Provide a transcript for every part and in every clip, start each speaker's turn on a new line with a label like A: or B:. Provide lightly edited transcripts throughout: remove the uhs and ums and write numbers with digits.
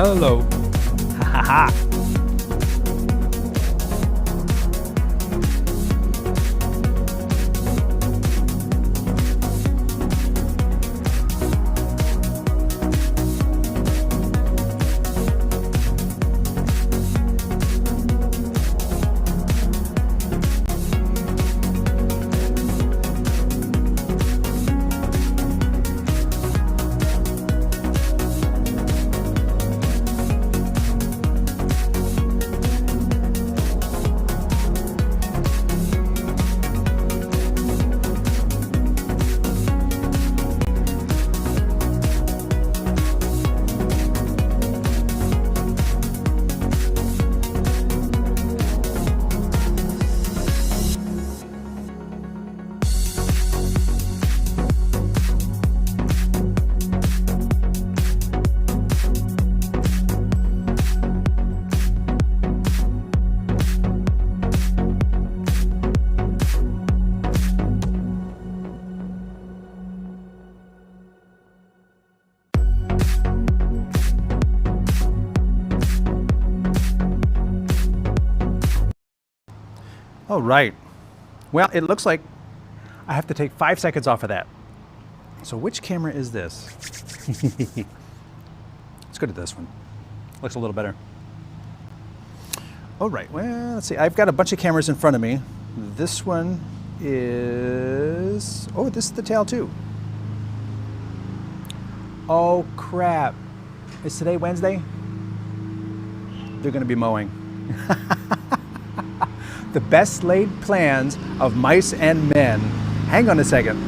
A: Hello. Ha ha ha. All right. Well, it looks like I have to take 5 seconds off of that. So which camera is this? Let's go to this one. Looks a little better. All right. Well, let's see. I've got a bunch of cameras in front of me. This one is... Oh, this is the tail too. Oh, crap. Is today Wednesday? They're going to be mowing. The best laid plans of mice and men. Hang on a second.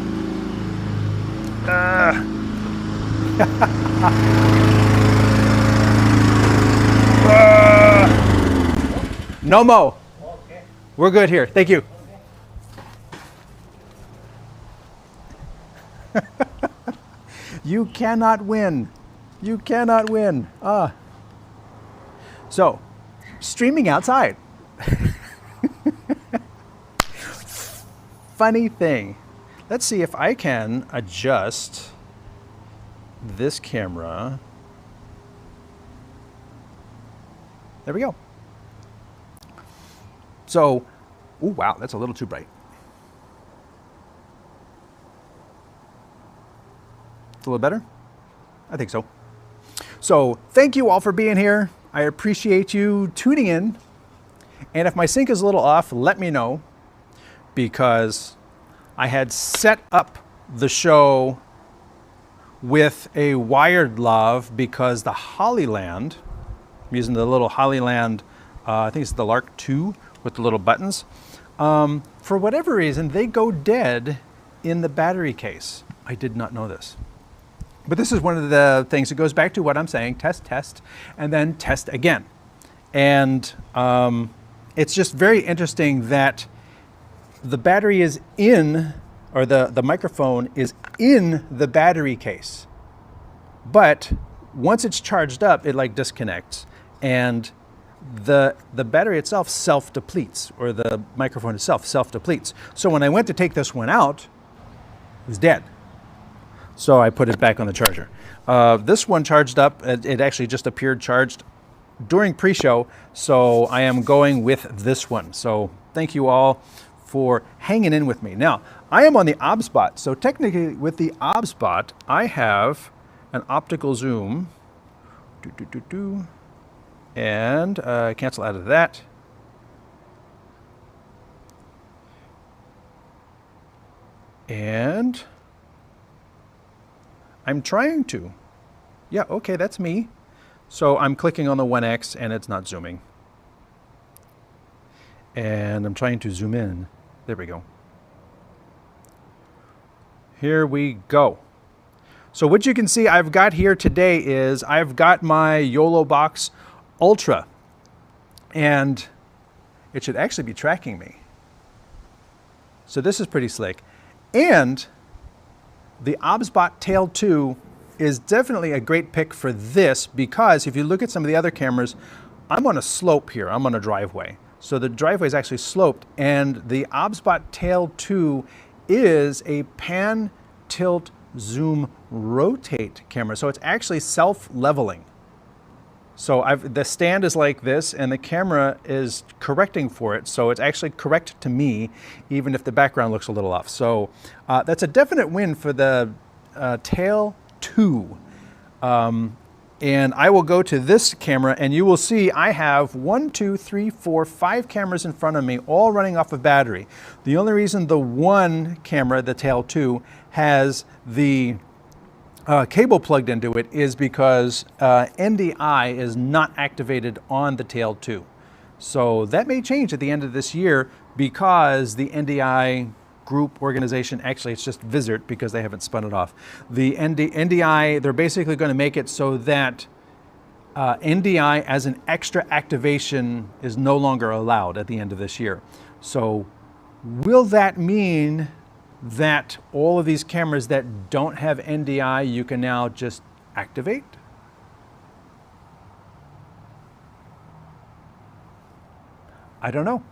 A: No mow. Okay. We're good here. Thank you. Okay. You cannot win. You cannot win. So, streaming outside. Funny thing. Let's see if I can adjust this camera. There we go. So, oh wow, that's a little too bright. It's a little better? I think so. So, thank you all for being here. I appreciate you tuning in. And if my sync is a little off, let me know, because I had set up the show with a wired lav because the Hollyland, I'm using the little Hollyland, I think it's the Lark 2 with the little buttons. For whatever reason, they go dead in the battery case. I did not know this. But this is one of the things that goes back to what I'm saying, test, test, and then test again. And it's just very interesting that the battery is in, or the microphone is in the battery case. But once it's charged up, it like disconnects. And the battery itself self-depletes, or the microphone itself self-depletes. So when I went to take this one out, it was dead. So I put it back on the charger. This one charged up, it actually just appeared charged during pre-show, so I am going with this one. So thank you all for hanging in with me. Now, I am on the OBSBot, so technically with the OBSBot, I have an optical zoom, and cancel out of that. And I'm trying to, yeah, okay, that's me. So I'm clicking on the 1X and it's not zooming. And I'm trying to zoom in. There we go. Here we go. So what you can see I've got here today is I've got my YOLO Box Ultra. And it should actually be tracking me. So this is pretty slick. And the OBSBot Tail 2 is definitely a great pick for this, because if you look at some of the other cameras, I'm on a slope here. I'm on a driveway. So the driveway is actually sloped, and the OBSBot Tail 2 is a pan, tilt, zoom, rotate camera. So it's actually self-leveling. So the stand is like this, and the camera is correcting for it. So it's actually correct to me, even if the background looks a little off. So that's a definite win for the Tail 2. And I will go to this camera, and you will see I have 1, 2, 3, 4, 5 cameras in front of me, all running off of battery. The only reason the one camera, the Tail 2, has the cable plugged into it is because NDI is not activated on the Tail 2. So that may change at the end of this year because the NDI group organization, actually it's just Vizert because they haven't spun it off. The NDI, they're basically going to make it so that NDI as an extra activation is no longer allowed at the end of this year. So will that mean that all of these cameras that don't have NDI, you can now just activate? I don't know.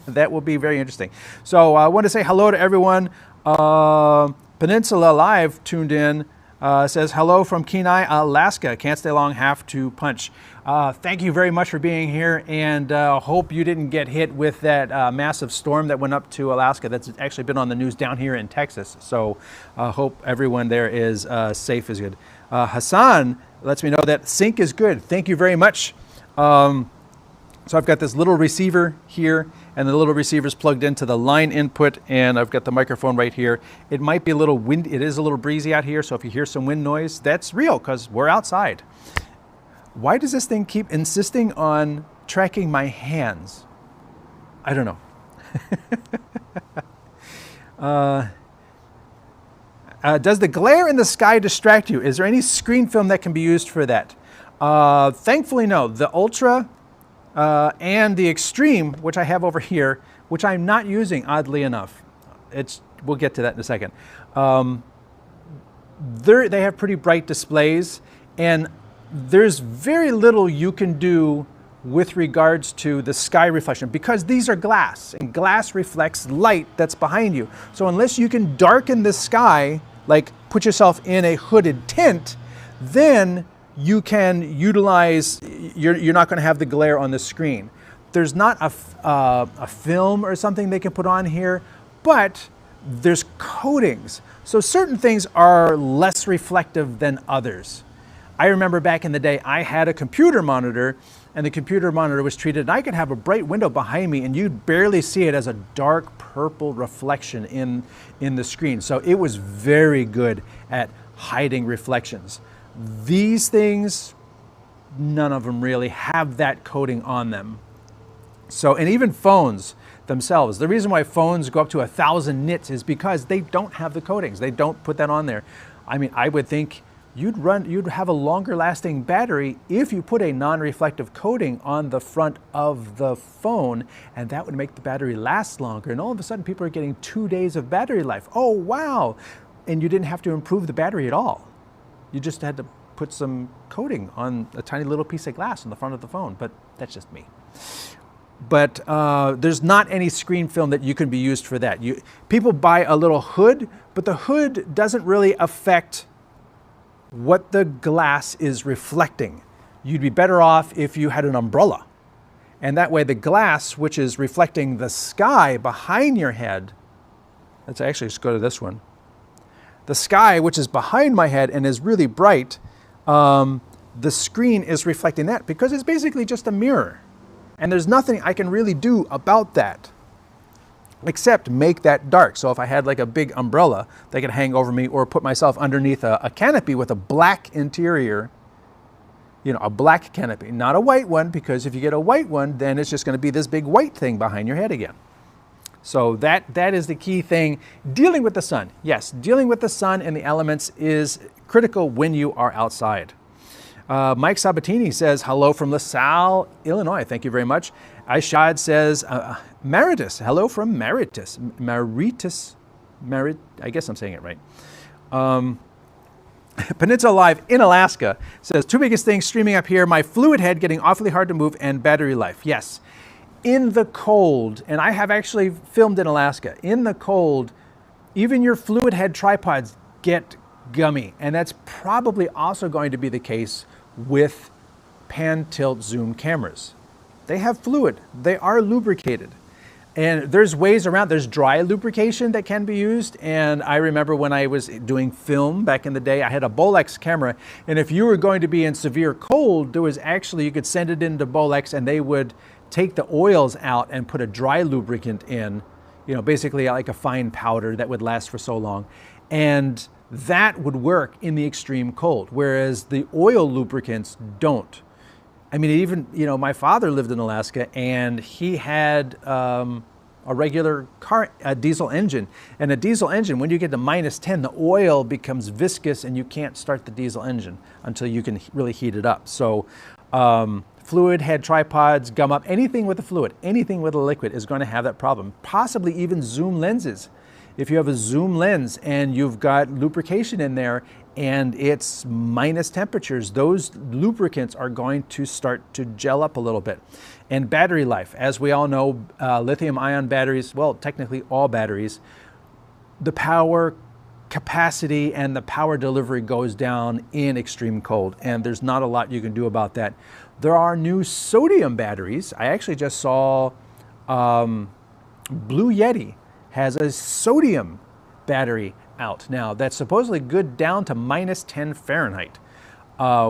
A: That will be very interesting. So I want to say hello to everyone. Peninsula Live tuned in, says hello from Kenai, Alaska. Can't stay long, have to punch. Thank you very much for being here, and hope you didn't get hit with that massive storm that went up to Alaska. That's actually been on the news down here in Texas. So hope everyone there is safe is good. Hassan lets me know that sync is good. Thank you very much. So I've got this little receiver here, and the little receiver is plugged into the line input, and I've got the microphone right here. It might be a little windy. It is a little breezy out here, so if you hear some wind noise, that's real because we're outside. Why does this thing keep insisting on tracking my hands? I don't know. Does the glare in the sky distract you? Is there any screen film that can be used for that? Thankfully, no. The Ultra and the Extreme, which I have over here, which I'm not using, oddly enough. We'll get to that in a second. They have pretty bright displays, and there's very little you can do with regards to the sky reflection because these are glass, and glass reflects light that's behind you. So unless you can darken the sky, like put yourself in a hooded tent, then you can utilize, you're not going to have the glare on the screen. There's not a film or something they can put on here, but there's coatings. So certain things are less reflective than others. I remember back in the day, I had a computer monitor, and the computer monitor was treated, and I could have a bright window behind me, and you'd barely see it as a dark purple reflection in the screen. So it was very good at hiding reflections. These things, none of them really have that coating on them. So, and even phones themselves, the reason why phones go up to 1,000 nits is because they don't have the coatings. They don't put that on there. I mean, I would think you'd have a longer lasting battery if you put a non-reflective coating on the front of the phone, and that would make the battery last longer. And all of a sudden people are getting 2 days of battery life. Oh, wow. And you didn't have to improve the battery at all. You just had to put some coating on a tiny little piece of glass on the front of the phone, but that's just me. But there's not any screen film that you can be used for that. People buy a little hood, but the hood doesn't really affect what the glass is reflecting. You'd be better off if you had an umbrella. And that way the glass, which is reflecting the sky behind your head, let's actually just go to this one. The sky, which is behind my head and is really bright, the screen is reflecting that because it's basically just a mirror. And there's nothing I can really do about that except make that dark. So if I had like a big umbrella that could hang over me, or put myself underneath a canopy with a black interior, you know, a black canopy, not a white one, because if you get a white one, then it's just going to be this big white thing behind your head again. So that is the key thing. Dealing with the sun. Yes, dealing with the sun and the elements is critical when you are outside. Mike Sabatini says, hello from LaSalle, Illinois. Thank you very much. Aishad says, Maritus. Hello from Maritus. I guess I'm saying it right. Peninsula Live in Alaska says, two biggest things streaming up here, my fluid head getting awfully hard to move and battery life. Yes. In the cold, and I have actually filmed in Alaska, in the cold, even your fluid head tripods get gummy. And that's probably also going to be the case with pan, tilt, zoom cameras. They have fluid. They are lubricated. And there's ways around. There's dry lubrication that can be used. And I remember when I was doing film back in the day, I had a Bolex camera. And if you were going to be in severe cold, there was actually, you could send it into Bolex and they would take the oils out and put a dry lubricant in, you know, basically like a fine powder that would last for so long. And that would work in the extreme cold, whereas the oil lubricants don't. I mean, even, you know, my father lived in Alaska and he had a regular car, a diesel engine. And a diesel engine, when you get to -10, the oil becomes viscous and you can't start the diesel engine until you can really heat it up. So fluid, head tripods, gum up, anything with a fluid, anything with a liquid is going to have that problem. Possibly even zoom lenses. If you have a zoom lens and you've got lubrication in there and it's minus temperatures, those lubricants are going to start to gel up a little bit. And battery life, as we all know, lithium ion batteries, well, technically all batteries, the power capacity and the power delivery goes down in extreme cold, and there's not a lot you can do about that. There are new sodium batteries. I actually just saw Blue Yeti has a sodium battery out now that's supposedly good down to -10 Fahrenheit,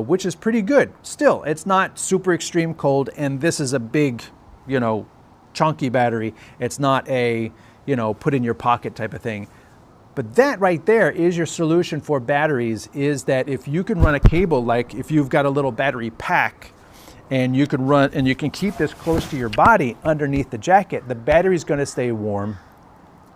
A: which is pretty good. Still, it's not super extreme cold, and this is a big, you know, chunky battery. It's not a, you know, put in your pocket type of thing. But that right there is your solution for batteries, is that if you can run a cable, like if you've got a little battery pack, and you can run, and you can keep this close to your body underneath the jacket, the battery's going to stay warm.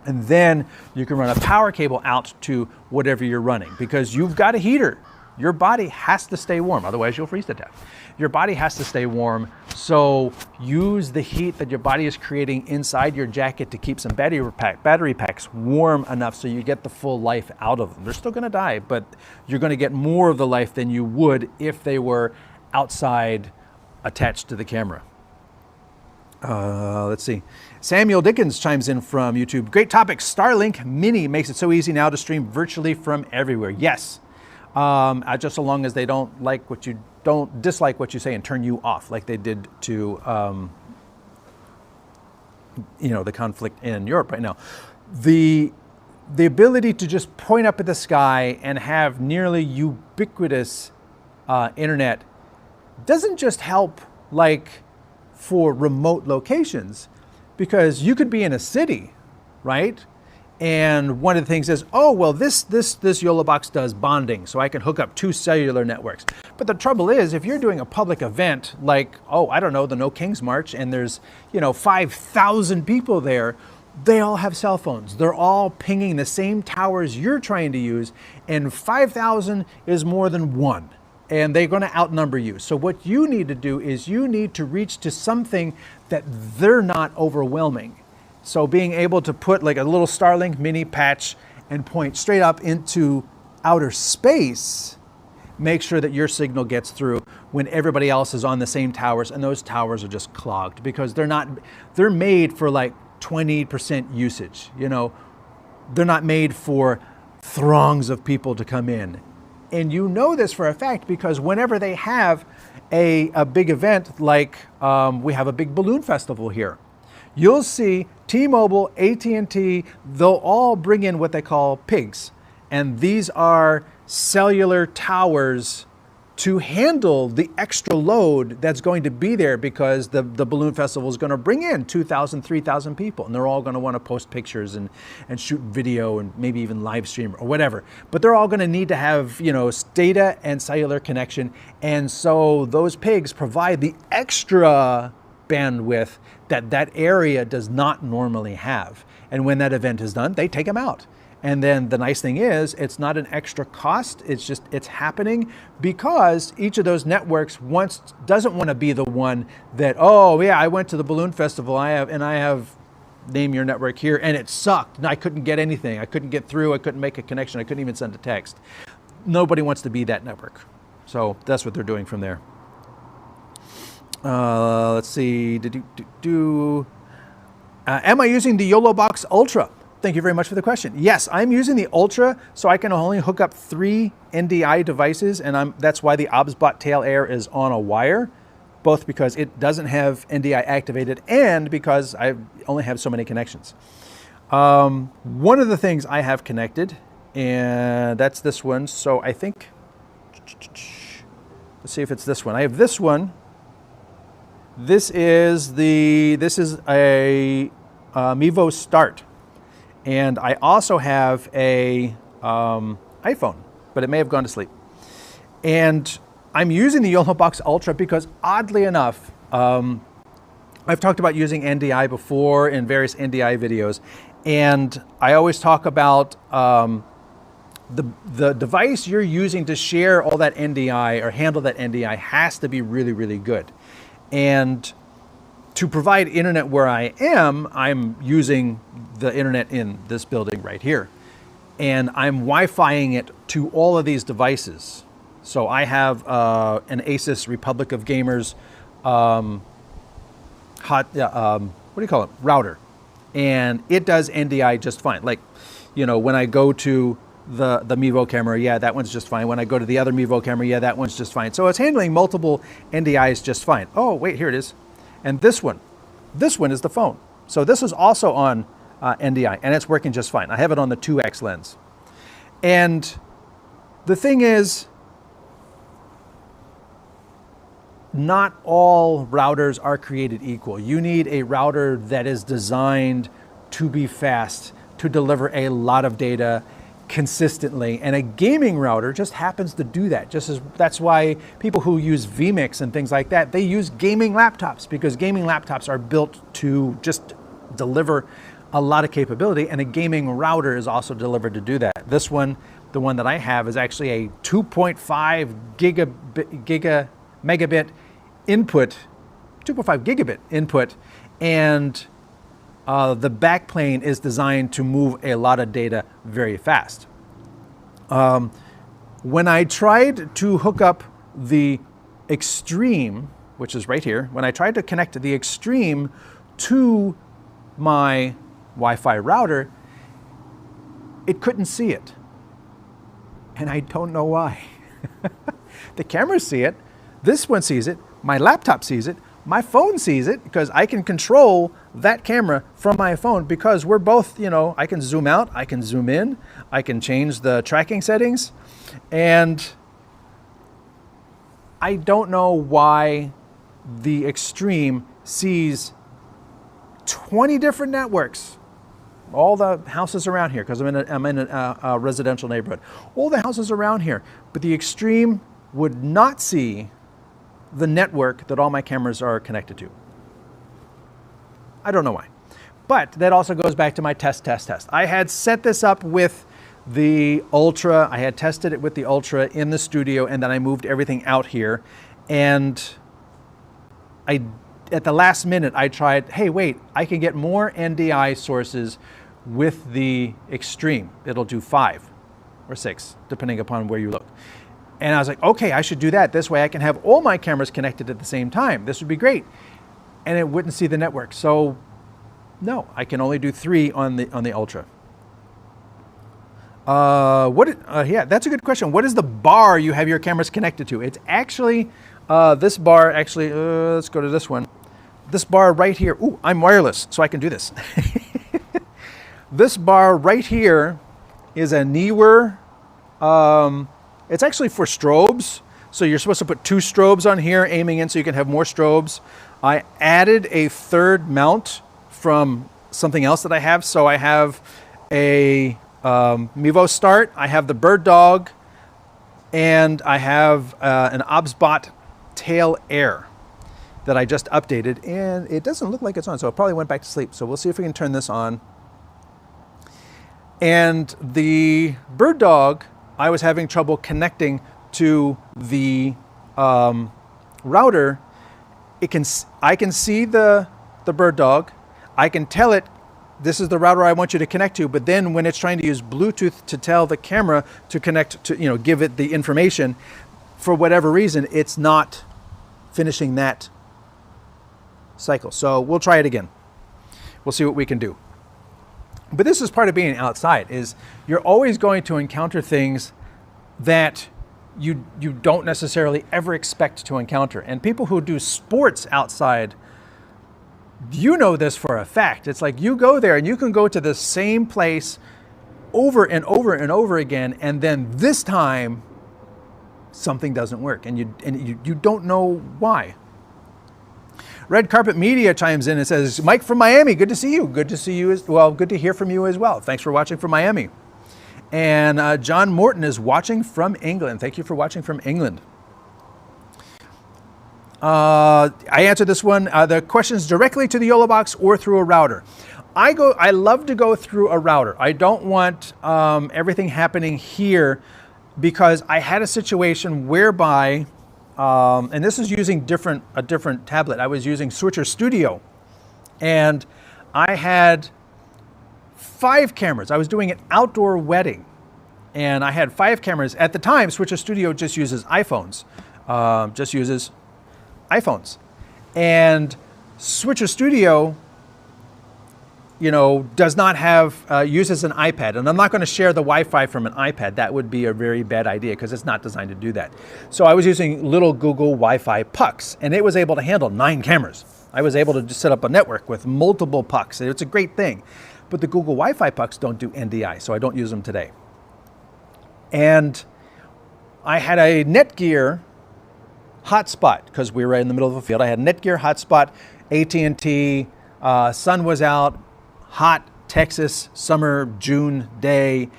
A: And then you can run a power cable out to whatever you're running, because you've got a heater. Your body has to stay warm, otherwise you'll freeze to death. Your body has to stay warm, so use the heat that your body is creating inside your jacket to keep some battery packs warm enough so you get the full life out of them. They're still going to die, but you're going to get more of the life than you would if they were outside attached to the camera. Let's see. Samuel Dickens chimes in from YouTube. Great topic. Starlink Mini makes it so easy now to stream virtually from everywhere. Yes. Just so long as they don't dislike what you say and turn you off like they did to, you know, the conflict in Europe right now. The ability to just point up at the sky and have nearly ubiquitous internet doesn't just help like for remote locations, because you could be in a city, right? And one of the things is, oh, well, this YOLO box does bonding, so I can hook up 2 cellular networks. But the trouble is, if you're doing a public event like, oh, I don't know, the No Kings March, and there's, you know, 5,000 people there, they all have cell phones. They're all pinging the same towers you're trying to use, and 5,000 is more than 1. And they're going to outnumber you. So what you need to do is you need to reach to something that they're not overwhelming. So being able to put like a little Starlink mini patch and point straight up into outer space, make sure that your signal gets through when everybody else is on the same towers, and those towers are just clogged because they're made for like 20% usage. You know, they're not made for throngs of people to come in. And you know this for a fact because whenever they have a big event, like we have a big balloon festival here, you'll see T-Mobile, AT&T, they'll all bring in what they call pigs. And these are cellular towers to handle the extra load that's going to be there, because the balloon festival is going to bring in 2,000, 3,000 people, and they're all going to want to post pictures and shoot video and maybe even live stream or whatever. But they're all going to need to have, you know, data and cellular connection. And so those pigs provide the extra bandwidth that area does not normally have. And when that event is done, they take them out. And then the nice thing is, it's not an extra cost. It's just, it's happening because each of those networks doesn't want to be the one that, oh yeah, I went to the balloon festival, I have name your network here, and it sucked. And I couldn't get anything. I couldn't get through. I couldn't make a connection. I couldn't even send a text. Nobody wants to be that network. So that's what they're doing from there. Let's see. Am I using the YOLO Box Ultra? Thank you very much for the question. Yes, I'm using the Ultra, so I can only hook up 3 NDI devices, and that's why the OBSBot tail air is on a wire, both because it doesn't have NDI activated and because I only have so many connections. One of the things I have connected, and that's this one, so I think, let's see if it's this one. I have this one. This is a Mevo Start. And I also have a iPhone, but it may have gone to sleep. And I'm using the YOLO Box Ultra because, oddly enough, I've talked about using NDI before in various NDI videos, and I always talk about the device you're using to share all that NDI or handle that NDI has to be really, really good. And to provide internet where I am, I'm using the internet in this building right here. And I'm Wi-Fiing it to all of these devices. So I have an Asus Republic of Gamers router. And it does NDI just fine. Like, you know, when I go to the Mevo camera, yeah, that one's just fine. When I go to the other Mevo camera, yeah, that one's just fine. So it's handling multiple NDIs just fine. Oh, wait, here it is. And this one is the phone. So this is also on NDI, and it's working just fine. I have it on the 2X lens. And the thing is, not all routers are created equal. You need a router that is designed to be fast, to deliver a lot of data consistently, and a gaming router just happens to do that. That's why people who use vMix and things like that, they use gaming laptops, because gaming laptops are built to just deliver a lot of capability, and a gaming router is also delivered to do that. This one, the one that I have, is actually a 2.5 megabit input, 2.5 gigabit input, and the backplane is designed to move a lot of data very fast. When I tried to hook up the Extreme, which is right here, when I tried to connect the Extreme to my Wi-Fi router, it couldn't see it. And I don't know why. The cameras see it, this one sees it, my laptop sees it, my phone sees it, because I can control that camera from my phone, because we're both, you know, I can zoom out, I can zoom in, I can change the tracking settings, and I don't know why the Extreme sees 20 different networks, all the houses around here, because I'm in a residential neighborhood, all the houses around here, but the Extreme would not see the network that all my cameras are connected to. I don't know why. But that also goes back to my test. I had set this up with the Ultra. I had tested it with the Ultra in the studio, and then I moved everything out here. And at the last minute, I tried, hey, wait, I can get more NDI sources with the Extreme. It'll do 5 or 6, depending upon where you look. And I was like, okay, I should do that. This way I can have all my cameras connected at the same time. This would be great. And it wouldn't see the network. So no, I can only do 3 on the Ultra. Yeah, that's a good question. What is the bar you have your cameras connected to? It's actually, this bar, actually, let's go to this one. This bar right here, ooh, I'm wireless, so I can do this. This bar right here is a Neewer, it's actually for strobes. So you're supposed to put 2 strobes on here aiming in so you can have more strobes. I added a third mount from something else that I have. So I have a Mevo Start, I have the Bird Dog, and I have an OBSBot tail air that I just updated, and it doesn't look like it's on, so it probably went back to sleep. So we'll see if we can turn this on. And the Bird Dog, I was having trouble connecting to the router. I can see the Bird Dog. I can tell it, this is the router I want you to connect to, but then when it's trying to use Bluetooth to tell the camera to connect to, you know, give it the information, for whatever reason, it's not finishing that cycle. So we'll try it again. We'll see what we can do. But this is part of being outside, is you're always going to encounter things that you don't necessarily ever expect to encounter. And people who do sports outside, you know this for a fact. It's like you go there and you can go to the same place over and over and over again, and then this time something doesn't work, and you don't know why. Red Carpet Media chimes in and says, Mike from Miami, good to see you. Good to see you as well. Good to hear from you as well. Thanks for watching from Miami. And John Morton is watching from England. Thank you for watching from England. I answered this one. The questions directly to the YOLO box or through a router. I love to go through a router. I don't want everything happening here, because I had a situation whereby, and this is using a different tablet. I was using Switcher Studio, and I had 5 cameras. I was doing an outdoor wedding, and I had 5 cameras. At the time, Switcher Studio just uses iPhones. And Switcher Studio, does not have, uses an iPad. And I'm not going to share the Wi-Fi from an iPad. That would be a very bad idea, because it's not designed to do that. So I was using little Google Wi-Fi pucks, and it was able to handle 9 cameras. I was able to just set up a network with multiple pucks. It's a great thing. But the Google Wi-Fi pucks don't do NDI, so I don't use them today. And I had a Netgear hotspot, because we were in the middle of a field. I had a Netgear hotspot, AT&T, sun was out, hot Texas summer June day,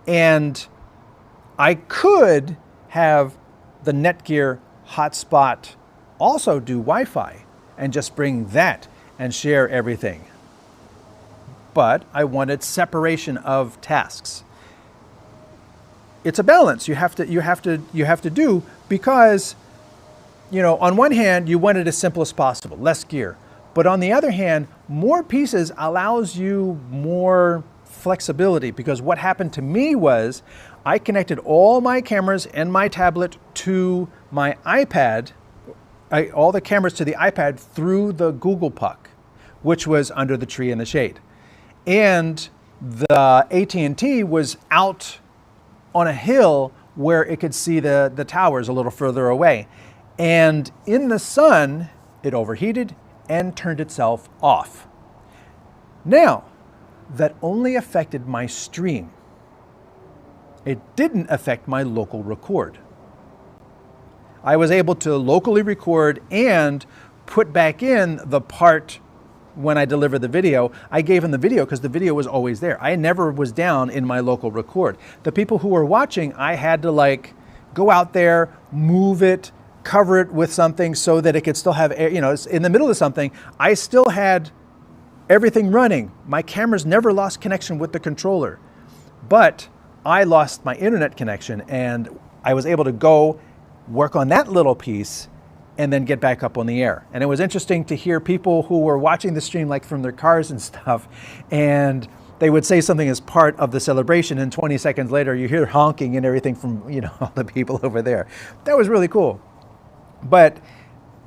A: and I could have the Netgear hotspot also do Wi-Fi and just bring that and share everything. But I wanted separation of tasks. It's a balance you have to do, because on one hand you want it as simple as possible, less gear. But on the other hand, more pieces allows you more flexibility, because what happened to me was I connected all my cameras and my tablet to my iPad, all the cameras to the iPad through the Google Puck, which was under the tree in the shade. And the AT&T was out on a hill where it could see the towers a little further away. And in the sun, it overheated and turned itself off. Now, that only affected my stream. It didn't affect my local record. I was able to locally record and put back in the part when I delivered the video. I gave him the video because the video was always there. I never was down in my local record. The people who were watching, I had to go out there, move it, cover it with something so that it could still have air. It's in the middle of something. I still had everything running. My cameras never lost connection with the controller, but I lost my internet connection, and I was able to go work on that little piece and then get back up on the air. And it was interesting to hear people who were watching the stream from their cars and stuff, and they would say something as part of the celebration, and 20 seconds later you hear honking and everything from all the people over there. That was really cool. But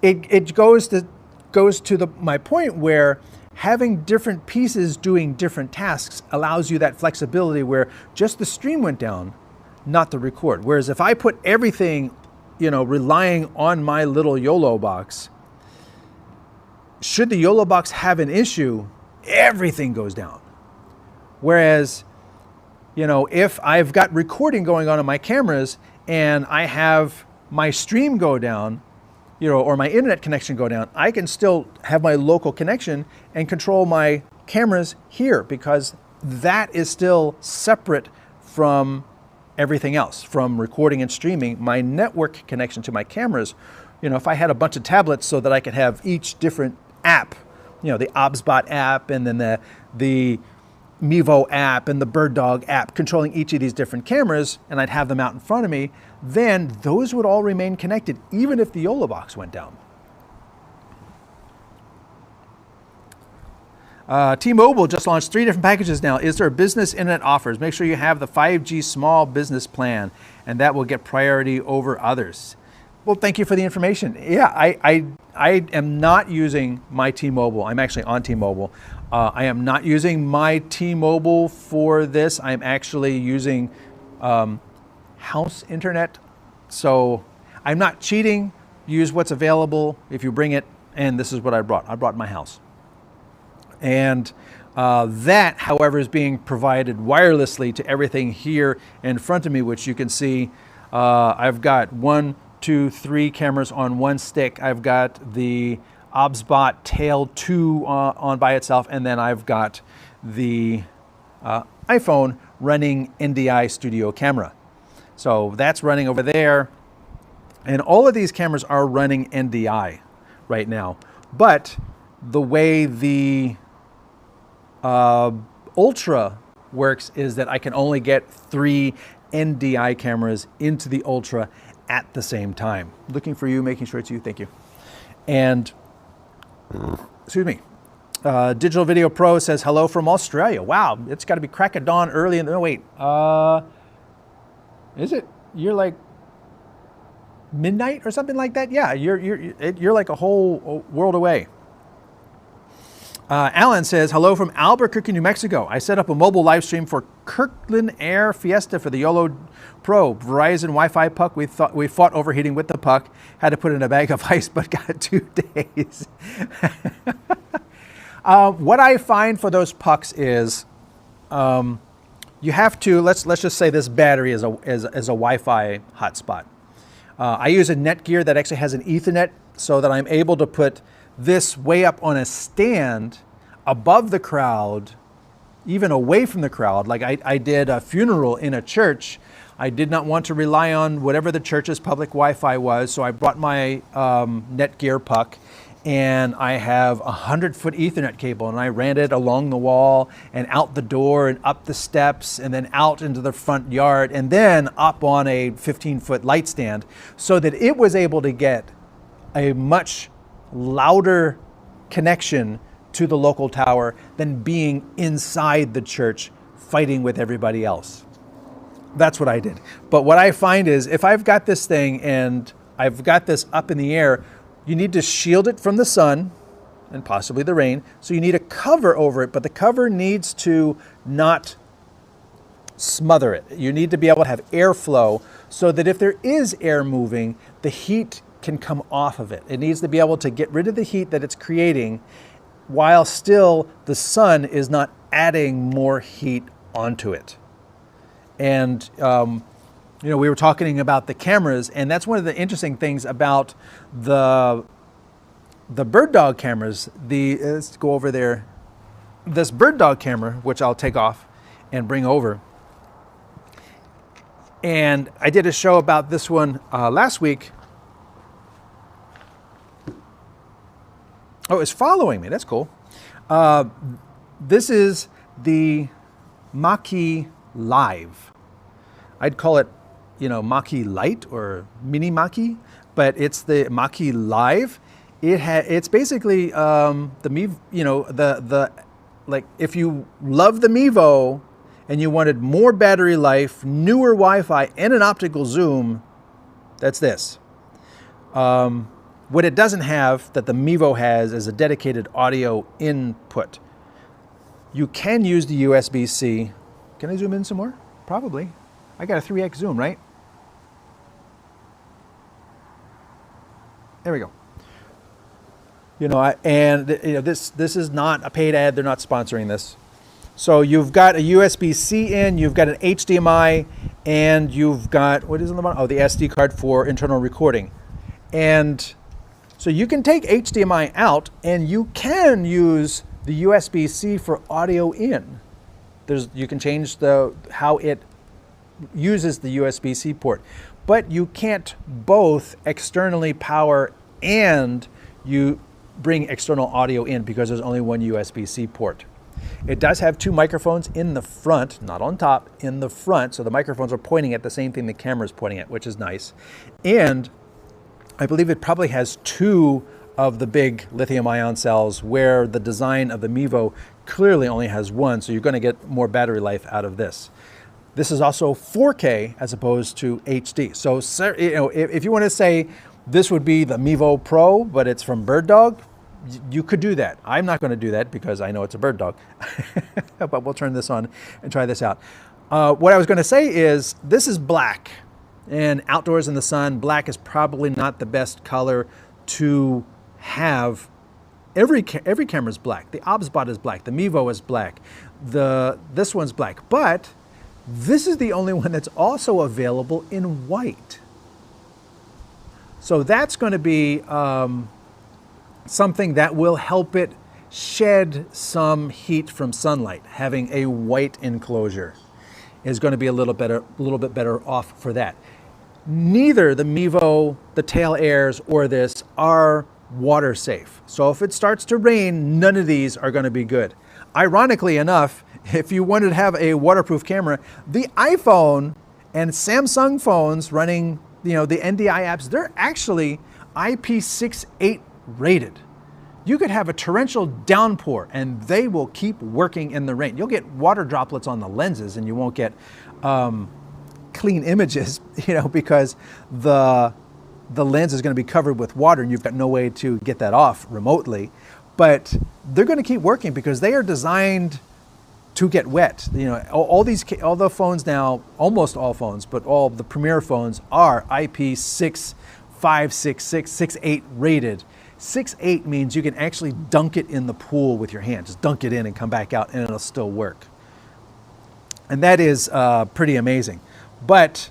A: it goes to my point where having different pieces doing different tasks allows you that flexibility where just the stream went down, not the record. Whereas if I put everything, relying on my little YOLO box, should the YOLO box have an issue, everything goes down. Whereas, if I've got recording going on my cameras and I have my stream go down, or my internet connection go down, I can still have my local connection and control my cameras here, because that is still separate from everything else, from recording and streaming. My network connection to my cameras, if I had a bunch of tablets so that I could have each different app, the OBSBot app, and then the Mevo app and the Bird Dog app controlling each of these different cameras, and I'd have them out in front of me, then those would all remain connected even if the YOLO box went down. T-Mobile just launched 3 different packages now. Is there business internet offers? Make sure you have the 5G small business plan, and that will get priority over others. Well, thank you for the information. Yeah, I I am not using my T-Mobile. I'm actually on T-Mobile. I am not using my T-Mobile for this. I'm actually using house internet. So I'm not cheating. Use what's available if you bring it. And this is what I brought. I brought my house. And that, however, is being provided wirelessly to everything here in front of me, which you can see. I've got 1, 2, 3 cameras on one stick. I've got the OBSBot Tail 2 on by itself, and then I've got the iPhone running NDI Studio Camera. So that's running over there. And all of these cameras are running NDI right now. But the way the Ultra works is that I can only get 3 NDI cameras into the Ultra at the same time. Looking for you, making sure it's you, thank you. And, excuse me, Digital Video Pro says hello from Australia. Wow, it's got to be crack of dawn early in the, no wait, is it? You're like midnight or something like that? Yeah, you're like a whole world away. Alan says, hello from Albuquerque, New Mexico. I set up a mobile live stream for Kirkland Air Fiesta for the YOLO Pro. Verizon Wi-Fi puck. We fought overheating with the puck. Had to put it in a bag of ice, but got 2 days. What I find for those pucks is you have to, let's just say this battery is a Wi-Fi hotspot. I use a Netgear that actually has an Ethernet so that I'm able to put this way up on a stand above the crowd, even away from the crowd. Like I did a funeral in a church. I did not want to rely on whatever the church's public Wi-Fi was, so I brought my Netgear puck, and I have a 100-foot Ethernet cable, and I ran it along the wall and out the door and up the steps and then out into the front yard and then up on a 15-foot light stand so that it was able to get a much louder connection to the local tower than being inside the church fighting with everybody else. That's what I did. But what I find is if I've got this thing and I've got this up in the air, you need to shield it from the sun and possibly the rain. So you need a cover over it, but the cover needs to not smother it. You need to be able to have airflow so that if there is air moving, the heat can come off of it. It needs to be able to get rid of the heat that it's creating while still the sun is not adding more heat onto it. And we were talking about the cameras, and that's one of the interesting things about the bird dog cameras. Let's go over there. This bird dog camera, which I'll take off and bring over. And I did a show about this one last week. Oh, it's following me. That's cool. This is the Maki Live. I'd call it, Maki Lite or Mini Maki, but it's the Maki Live. It's basically the Mevo, like if you love the Mevo and you wanted more battery life, newer Wi-Fi, and an optical zoom, that's this. What it doesn't have that the Mevo has is a dedicated audio input. You can use the USB-C. Can I zoom in some more? Probably. I got a 3x zoom, right? There we go. This is not a paid ad. They're not sponsoring this. So you've got a USB-C in, you've got an HDMI, and you've got, what is on the bottom? Oh, the SD card for internal recording. And so you can take HDMI out and you can use the USB-C for audio in. You can change how it uses the USB-C port, but you can't both externally power and you bring external audio in because there's only one USB-C port. It does have 2 microphones in the front, not on top, in the front, so the microphones are pointing at the same thing the camera's pointing at, which is nice. And I believe it probably has 2 of the big lithium-ion cells where the design of the Mevo clearly only has 1, so you're going to get more battery life out of this. This is also 4K as opposed to HD. So if you want to say This would be the Mevo Pro, but it's from Bird Dog. You could do that. I'm not going to do that because I know it's a Bird Dog. But we'll turn this on and try this out. What I was going to say is this is black. And outdoors in the sun, black is probably not the best color to have. Every camera is black. The OBSBot is black. The Mevo is black. This one's black. But this is the only one that's also available in white. So that's going to be something that will help it shed some heat from sunlight. Having a white enclosure is going to be a little bit better off for that. Neither the Mevo, the Tail Airs, or this are water safe. So if it starts to rain, none of these are going to be good. Ironically enough, if you wanted to have a waterproof camera, the iPhone and Samsung phones running, the NDI apps, they're actually IP68 rated. You could have a torrential downpour and they will keep working in the rain. You'll get water droplets on the lenses and you won't get clean images, because the lens is going to be covered with water and you've got no way to get that off remotely. But they're going to keep working because they are designed to get wet. All the phones now, almost all phones, but all the premier phones are IP6, 5, 6, 6, 6, 8 rated. 6.8 means you can actually dunk it in the pool with your hand. Just dunk it in and come back out and it'll still work. And that is pretty amazing. But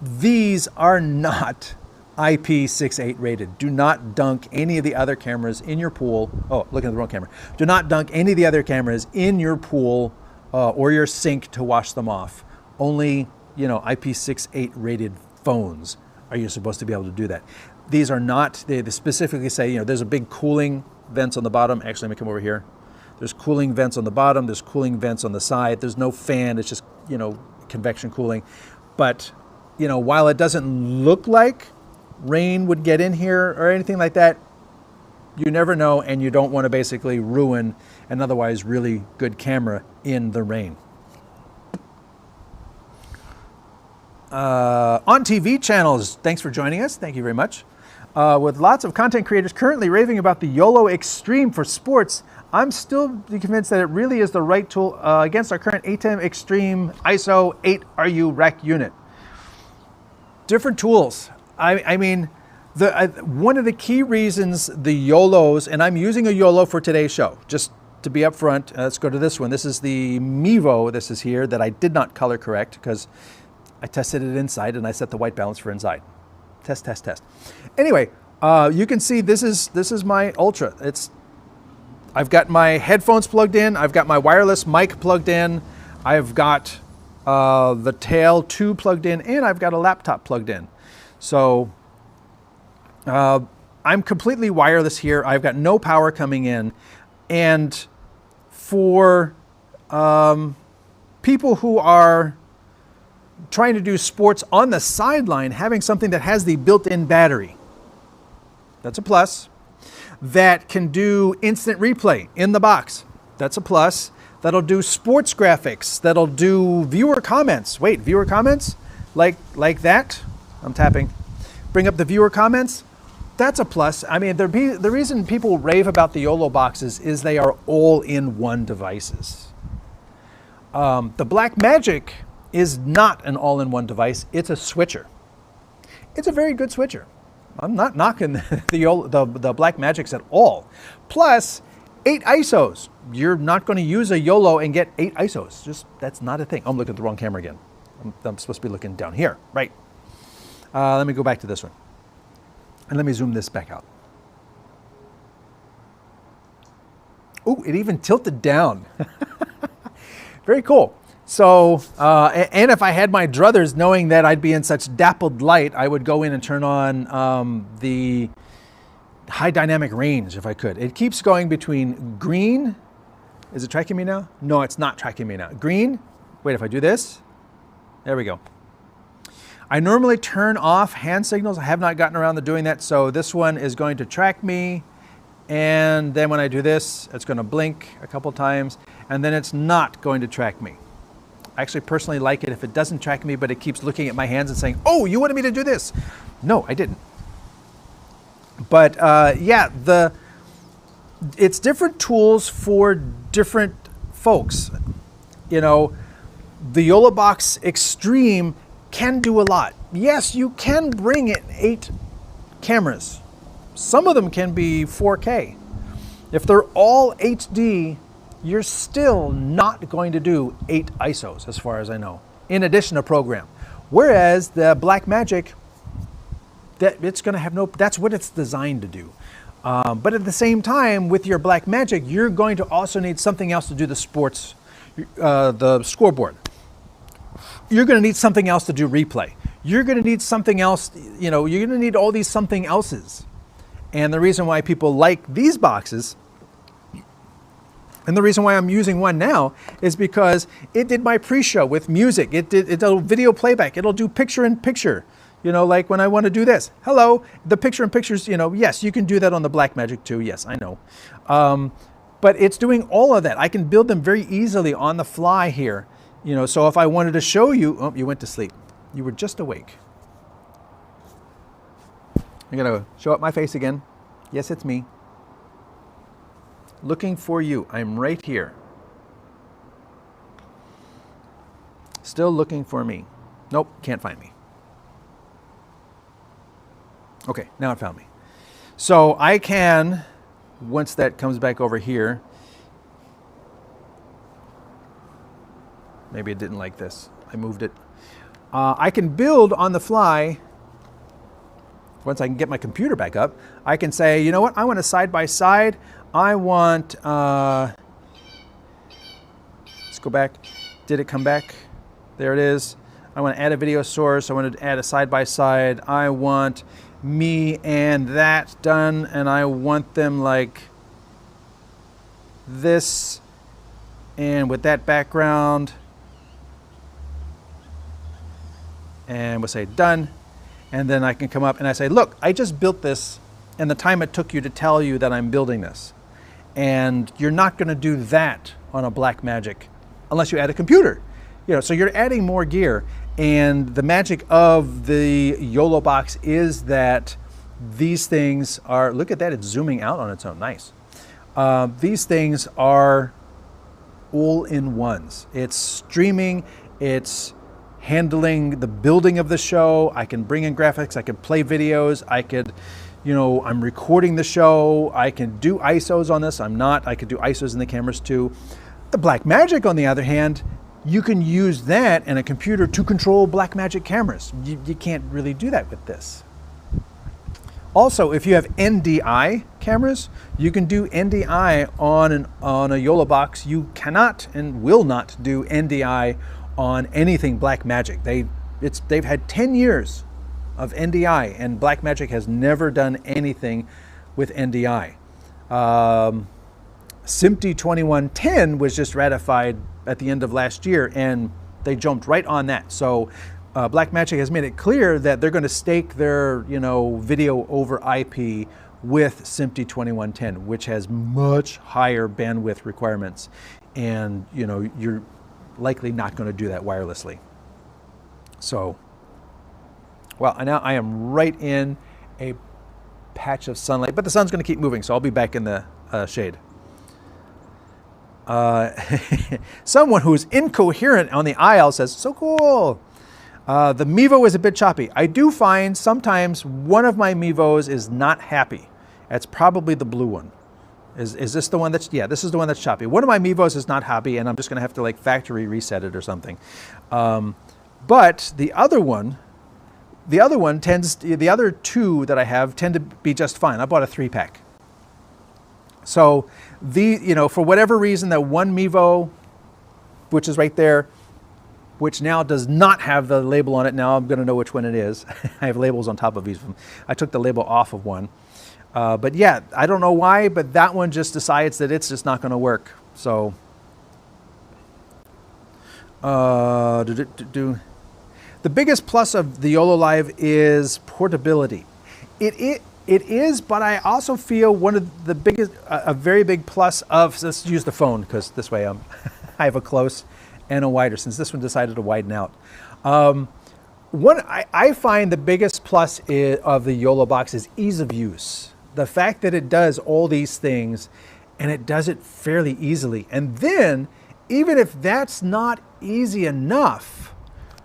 A: these are not IP68 rated. Do not dunk any of the other cameras in your pool. Oh, looking at the wrong camera. Do not dunk any of the other cameras in your pool or your sink to wash them off. Only, IP68 rated phones are you supposed to be able to do that. These are not, they specifically say, there's a big cooling vents on the bottom. Actually, let me come over here. There's cooling vents on the bottom. There's cooling vents on the side. There's no fan. It's just, convection cooling. But, while it doesn't look like rain would get in here or anything like that, you never know, and you don't want to basically ruin an otherwise really good camera in the rain. On TV channels, thanks for joining us. Thank you very much. With lots of content creators currently raving about the YOLO Extreme for sports, I'm still convinced that it really is the right tool against our current ATEM Extreme ISO 8RU rack unit. Different tools. I mean, one of the key reasons the YOLOs, and I'm using a YOLO for today's show, just to be upfront. Let's go to this one. This is the Mevo. This is here that I did not color correct because I tested it inside and I set the white balance for inside. Test, test, test. Anyway, you can see this is my Ultra. I've got my headphones plugged in. I've got my wireless mic plugged in. I've got the Tail 2 plugged in, and I've got a laptop plugged in. So I'm completely wireless here. I've got no power coming in. And for people who are trying to do sports on the sideline, having something that has the built-in battery, that's a plus. That can do instant replay in the box, that's a plus. That'll do sports graphics, that'll do viewer comments. Wait, viewer comments? Like that? I'm tapping. Bring up the viewer comments. That's a plus. I mean, the reason people rave about the YOLO boxes is they are all-in-one devices. The Blackmagic is not an all-in-one device. It's a switcher. It's a very good switcher. I'm not knocking the Blackmagics at all. Plus, 8 ISOs. You're not going to use a YOLO and get 8 ISOs. That's not a thing. I'm looking at the wrong camera again. I'm supposed to be looking down here, right? Let me go back to this one. And let me zoom this back out. Oh, it even tilted down. Very cool. So, and if I had my druthers, knowing that I'd be in such dappled light, I would go in and turn on the high dynamic range if I could. It keeps going between green. Is it tracking me now? No, it's not tracking me now. Green. Wait, if I do this, there we go. I normally turn off hand signals. I have not gotten around to doing that. So this one is going to track me. And then when I do this, it's going to blink a couple times. And then it's not going to track me. I actually personally like it if it doesn't track me, but it keeps looking at my hands and saying, oh, you wanted me to do this. No, I didn't. But yeah, it's different tools for different folks. You know, the YOLOBox Extreme can do a lot. Yes, you can bring in 8 cameras. Some of them can be 4K. If they're all HD, you're still not going to do 8 ISOs, as far as I know, in addition to program. Whereas the Blackmagic, it's going to have no, that's what it's designed to do. But at the same time, with your Blackmagic, you're going to also need something else to do the sports, the scoreboard. You're going to need something else to do replay. You're going to need something else, you know, you're going to need all these something elses. And the reason why people like these boxes, and the reason why I'm using one now, is because it did my pre-show with music. It'll video playback. It'll do picture-in-picture. You know, like when I want to do this. Hello, the picture-in-pictures, you know, yes, you can do that on the Blackmagic too. Yes, I know. But it's doing all of that. I can build them very easily on the fly here. You know, so if I wanted to show you, oh, you went to sleep. You were just awake. I'm going to show up my face again. Yes, it's me. Looking for you. I'm right here. Still looking for me. Nope, can't find me. Okay, now it found me. So I can, once that comes back over here, maybe it didn't like this. I moved it. I can build on the fly. Once I can get my computer back up, I can say, you know what, I want a side-by-side. I want, let's go back. Did it come back? There it is. I want to add a video source. I want to add a side-by-side. I want me and that done, and I want them like this, and with that background, and we'll say done. And then I can come up and I say, look, I just built this and the time it took you to tell you that I'm building this. And you're not going to do that on a Blackmagic unless you add a computer. You know, so you're adding more gear. And the magic of the YOLOBox is that these things are, look at that, it's zooming out on its own, nice. These things are all-in-ones. It's streaming, it's handling the building of the show. I can bring in graphics, I can play videos, I could, you know, I'm recording the show, I can do ISOs on this, I could do ISOs in the cameras too. The Blackmagic, on the other hand, you can use that and a computer to control Blackmagic cameras. You can't really do that with this. Also, if you have NDI cameras, you can do NDI on a YOLOBox. You cannot and will not do NDI on anything Blackmagic. They've had 10 years of NDI, and Blackmagic has never done anything with NDI. SMPTE 2110 was just ratified at the end of last year, and they jumped right on that. So Blackmagic has made it clear that they're going to stake their, you know, video over IP with SMPTE 2110, which has much higher bandwidth requirements, and you know, you're likely not going to do that wirelessly. So, well, now I am right in a patch of sunlight, but the sun's going to keep moving, so I'll be back in the shade. Someone who's incoherent on the aisle says, so cool. The Mevo is a bit choppy. I do find sometimes one of my Mevos is not happy. That's probably the blue one. Is this the one that's, yeah, this is the one that's choppy. One of my Mevos is not happy, and I'm just going to have to like factory reset it or something. But the other one tends, the other two that I have tend to be just fine. I bought a 3-pack. So you know, for whatever reason, that one Mevo, which is right there, which now does not have the label on it. Now I'm going to know which one it is. I have labels on top of each of them. I took the label off of one. But yeah, I don't know why, but that one just decides that it's just not going to work. So, the biggest plus of the YOLO Live is portability. It is, but I also feel one of the biggest, a very big plus of, let's use the phone because this way I have a close and a wider, since this one decided to widen out. I find the biggest plus of the YOLO box is ease of use. The fact that it does all these things and it does it fairly easily. And then, even if that's not easy enough,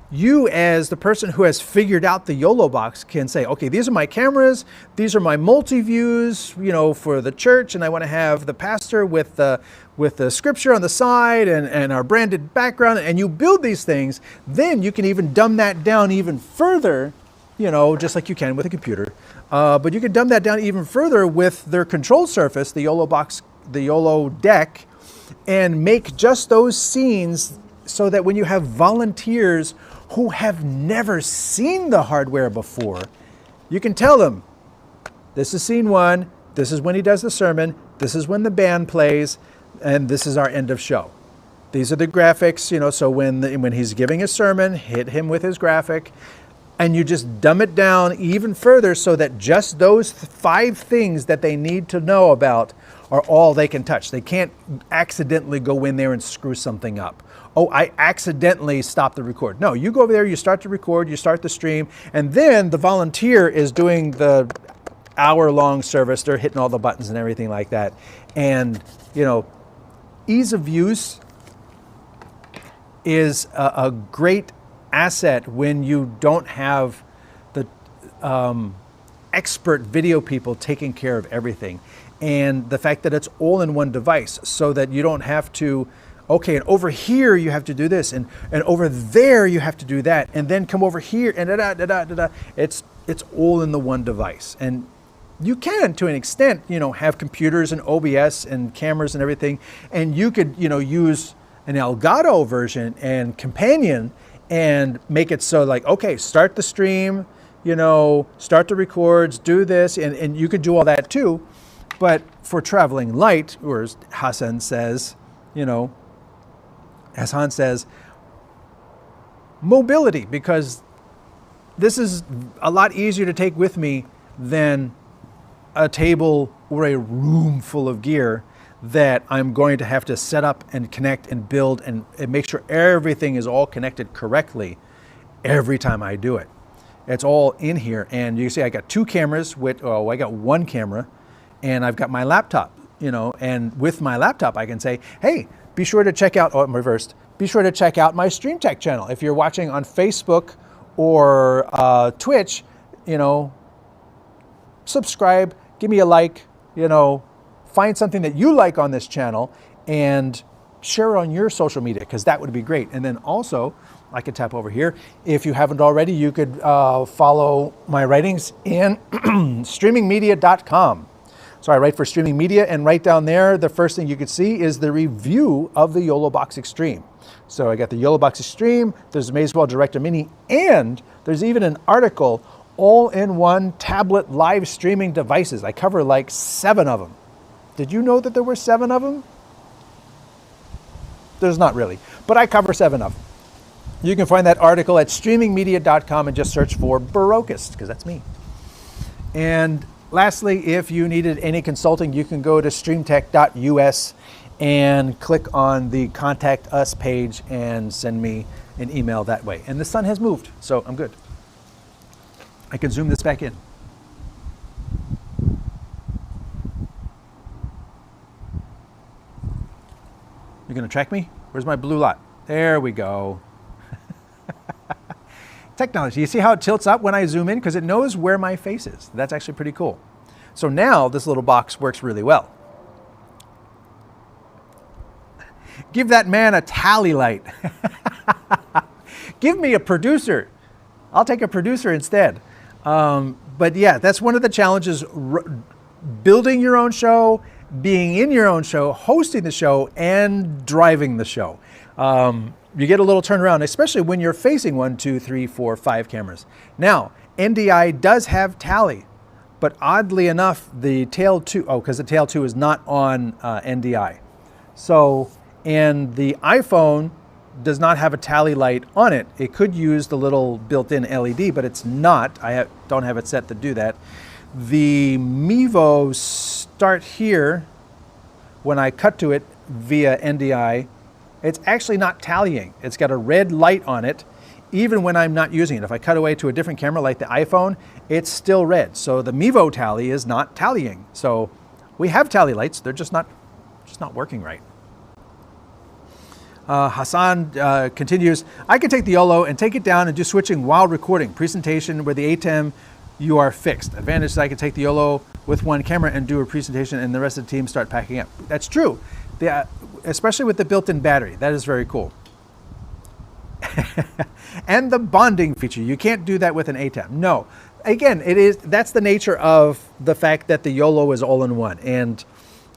A: you as the person who has figured out the YOLO box can say, okay, these are my cameras, these are my multi-views, for the church, and I want to have the pastor with the scripture on the side and our branded background, and you build these things. Then you can even dumb that down even further, just like you can with a computer. But you can dumb that down even further with their control surface, the YOLO box, the YOLO deck, and make just those scenes so that when you have volunteers who have never seen the hardware before, you can tell them, this is scene 1, this is when he does the sermon, this is when the band plays, and this is our end of show. These are the graphics, so when he's giving his sermon, hit him with his graphic, and you just dumb it down even further so that just those 5 things that they need to know about are all they can touch. They can't accidentally go in there and screw something up. Oh, I accidentally stopped the record. No, you go over there, you start to record, you start the stream, and then the volunteer is doing the hour-long service. They're hitting all the buttons and everything like that. And, ease of use is a great asset when you don't have the expert video people taking care of everything. And the fact that it's all in one device so that you don't have to, okay, and over here you have to do this, and over there you have to do that, and then come over here, and da-da-da-da-da-da. It's all in the one device. And you can, to an extent, have computers and OBS and cameras and everything, and you could, use an Elgato version and Companion and make it so like, okay, start the stream, start the records, do this, and you could do all that too. But for traveling light, or as Hassan says, mobility, because this is a lot easier to take with me than a table or a room full of gear that I'm going to have to set up and connect and build and make sure everything is all connected correctly every time I do it. It's all in here, and you see I got 2 cameras I got 1 camera, and I've got my laptop, and with my laptop I can say, hey, be sure to check out, I'm reversed, be sure to check out my StreamTek channel. If you're watching on Facebook or Twitch, subscribe, give me a like, find something that you like on this channel and share it on your social media, because that would be great. And then also, I could tap over here. If you haven't already, you could follow my writings in streamingmedia.com. So I write for Streaming Media, and right down there, the first thing you could see is the review of the YOLO Box Extreme. So I got the YOLO Box Extreme, there's Magewell Director Mini, and there's even an article, all-in-one tablet live streaming devices. I cover like 7 of them. Did you know that there were 7 of them? There's not really, but I cover 7 of them. You can find that article at streamingmedia.com and just search for Barokist, because that's me. And lastly, if you needed any consulting, you can go to streamtek.us and click on the Contact Us page and send me an email that way. And the sun has moved, so I'm good. I can zoom this back in. You're going to track me? Where's my blue lot? There we go. Technology. You see how it tilts up when I zoom in? Because it knows where my face is. That's actually pretty cool. So now this little box works really well. Give that man a tally light. Give me a producer. I'll take a producer instead. But yeah, that's one of the challenges, building your own show, being in your own show, hosting the show, and driving the show. You get a little turnaround, especially when you're facing 1, 2, 3, 4, 5 cameras. Now, NDI does have tally, but oddly enough, the Tail 2, because the Tail 2 is not on NDI. So, and the iPhone does not have a tally light on it. It could use the little built-in LED, but it's not. I don't have it set to do that. The Mevo start here, when I cut to it via NDI, it's actually not tallying. It's got a red light on it, even when I'm not using it. If I cut away to a different camera like the iPhone, it's still red. So the Mevo tally is not tallying. So we have tally lights, they're just not working right. Hassan continues, I can take the YOLO and take it down and do switching while recording. Presentation where the ATEM, you are fixed. Advantage is I can take the YOLO with one camera and do a presentation and the rest of the team start packing up. That's true, especially with the built-in battery. That is very cool. And the bonding feature, you can't do that with an ATEM. No, again, that's the nature of the fact that the YOLO is all-in-one. And,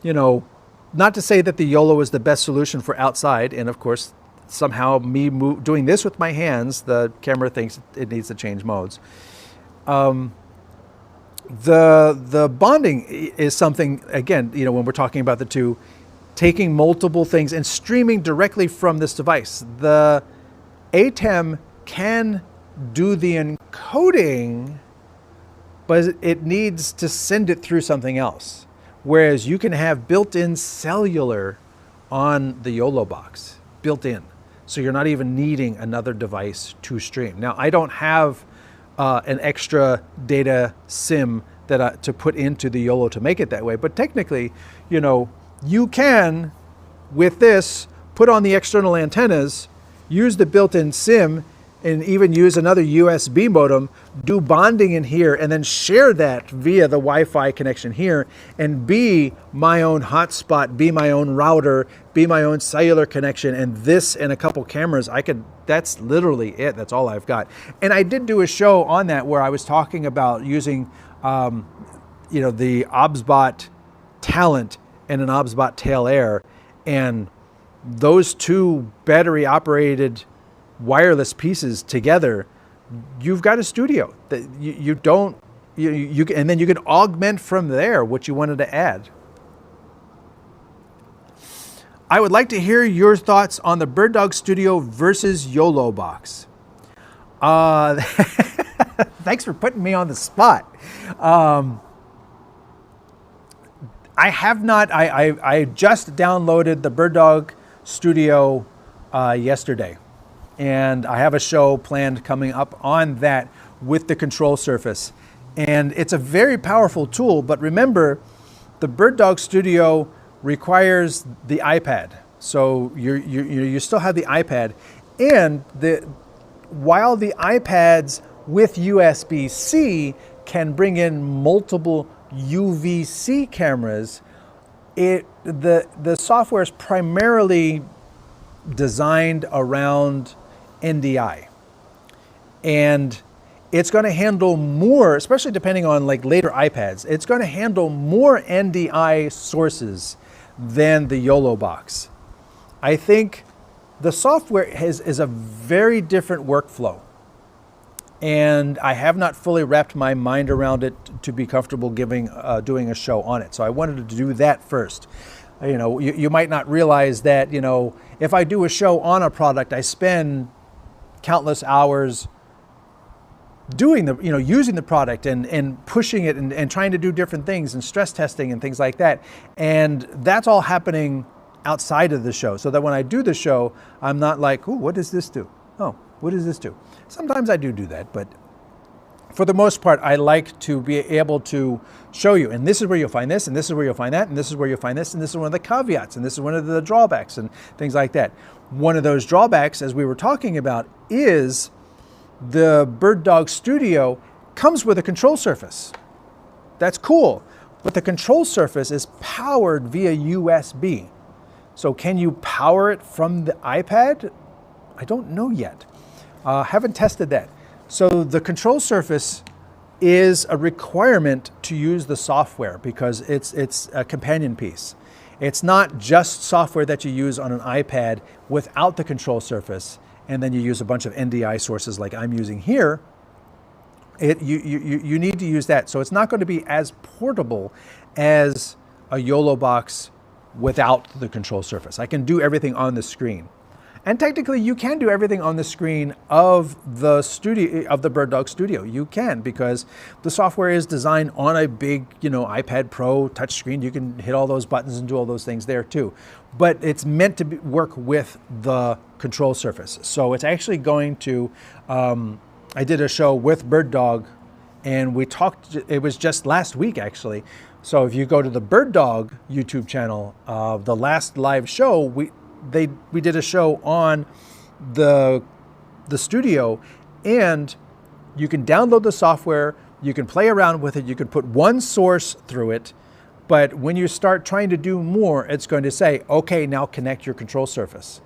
A: you know, not to say that the YOLO is the best solution for outside, and of course, somehow me doing this with my hands, the camera thinks it needs to change modes. The bonding is something, again, you know, when we're talking about the two, taking multiple things and streaming directly from this device. The ATEM can do the encoding, but it needs to send it through something else. Whereas you can have built-in cellular on the YOLO box, built in. So you're not even needing another device to stream. Now, I don't have an extra data SIM that to put into the YOLO to make it that way. But technically, you know, you can, with this, put on the external antennas, use the built-in SIM, and even use another USB modem, do bonding in here, and then share that via the Wi-Fi connection here, and be my own hotspot, be my own router, be my own cellular connection, and this and a couple cameras, that's literally it. That's all I've got. And I did do a show on that where I was talking about using, you know, the OBSBot Talent and an OBSBot Tail Air, and those two battery-operated wireless pieces together, you've got a studio that and then you can augment from there what you wanted to add. I would like to hear your thoughts on the BirdDog Studio versus YOLO box. Thanks for putting me on the spot. I have not. I just downloaded the BirdDog Studio yesterday. And I have a show planned coming up on that with the control surface. And it's a very powerful tool, but remember, the BirdDog Studio requires the iPad. So you still have the iPad. And while the iPads with USB-C can bring in multiple UVC cameras, the software is primarily designed around NDI, and it's going to handle more, especially depending on like later iPads, it's going to handle more NDI sources than the YOLO box. I think the software is a very different workflow, and I have not fully wrapped my mind around it to be comfortable doing a show on it. So I wanted to do that first. You know, you might not realize that, you know, if I do a show on a product, I spend countless hours doing using the product and pushing it and trying to do different things and stress testing and things like that. And that's all happening outside of the show. So that when I do the show, I'm not like, ooh, what does this do? Oh, what does this do? Sometimes I do that, but for the most part, I like to be able to show you, and this is where you'll find this, and this is where you'll find that, and this is where you'll find this, and this is one of the caveats, and this is one of the drawbacks, and things like that. One of those drawbacks, as we were talking about, is the BirdDog Studio comes with a control surface. That's cool, but the control surface is powered via USB. So can you power it from the iPad? I don't know yet. Haven't tested that. So the control surface is a requirement to use the software because it's a companion piece. It's not just software that you use on an iPad without the control surface, and then you use a bunch of NDI sources like I'm using here. You need to use that. So it's not going to be as portable as a YOLO box without the control surface. I can do everything on the screen. And technically you can do everything on the screen of the studio, of the BirdDog Studio. You can, because the software is designed on a big, iPad Pro touchscreen. You can hit all those buttons and do all those things there too. But it's meant to work with the control surface. So it's actually going to, I did a show with BirdDog, and we talked, it was just last week actually. So if you go to the BirdDog YouTube channel, the last live show, we did a show on the studio, and you can download the software, you can play around with it, you can put one source through it, but when you start trying to do more, it's going to say, okay, now connect your control surface.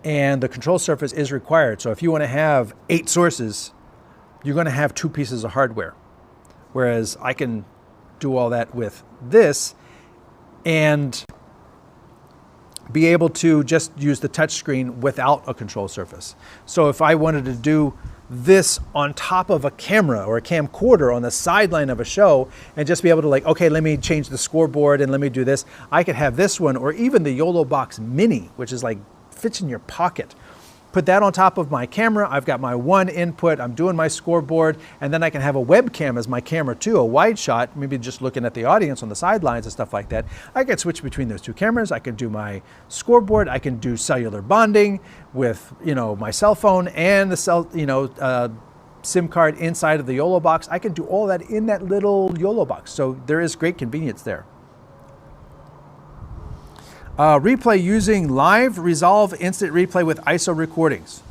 A: And the control surface is required. So if you want to have 8 sources, you're going to have 2 pieces of hardware. Whereas I can do all that with this and be able to just use the touch screen without a control surface. So if I wanted to do this on top of a camera or a camcorder on the sideline of a show and just be able to okay, let me change the scoreboard and let me do this, I could have this one, or even the YOLO Box Mini, which is fits in your pocket. Put that on top of my camera. I've got my one input, I'm doing my scoreboard, and then I can have a webcam as my camera too, a wide shot, maybe just looking at the audience on the sidelines and stuff like that. I can switch between those 2 cameras. I can do my scoreboard. I can do cellular bonding with, my cell phone and the SIM card inside of the YOLO box. I can do all that in that little YOLO box. So there is great convenience there. Replay using Live Resolve Instant Replay with ISO recordings.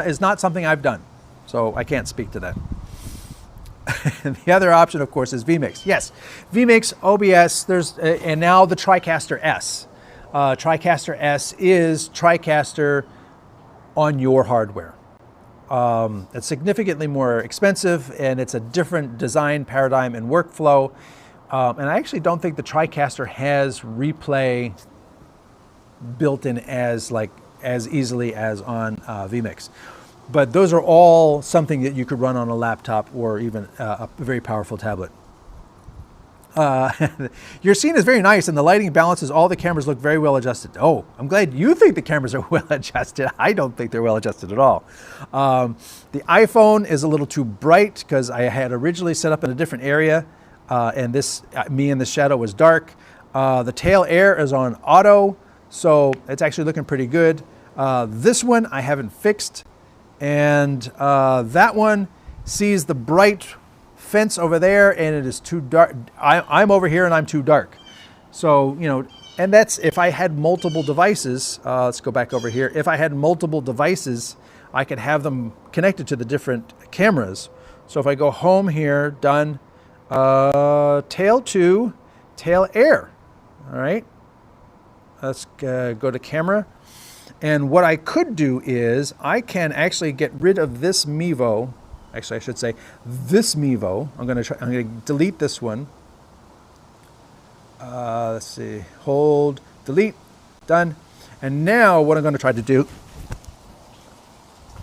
A: Is not something I've done, so I can't speak to that. And the other option, of course, is vMix. Yes, vMix, OBS, and now the TriCaster S. TriCaster S is TriCaster on your hardware. It's significantly more expensive, and it's a different design paradigm and workflow. And I actually don't think the TriCaster has replay built in as easily as on vMix. But those are all something that you could run on a laptop or even a very powerful tablet. Your scene is very nice and the lighting balances all the cameras look very well adjusted. Oh, I'm glad you think the cameras are well adjusted. I don't think they're well adjusted at all. The iPhone is a little too bright because I had originally set up in a different area. And this, me in the shadow was dark. The tail air is on auto, so it's actually looking pretty good. This one I haven't fixed, and that one sees the bright fence over there, and it is too dark. I'm over here and I'm too dark. So, and that's if I had multiple devices. Let's go back over here. If I had multiple devices, I could have them connected to the different cameras. So if I go home here, done. Tail 2, tail air. All right. Let's go to camera. And what I could do is I can actually get rid of this Mevo. Actually, I should say this Mevo. I'm going to delete this one. Let's see. Hold, delete, done. And now what I'm going to try to do.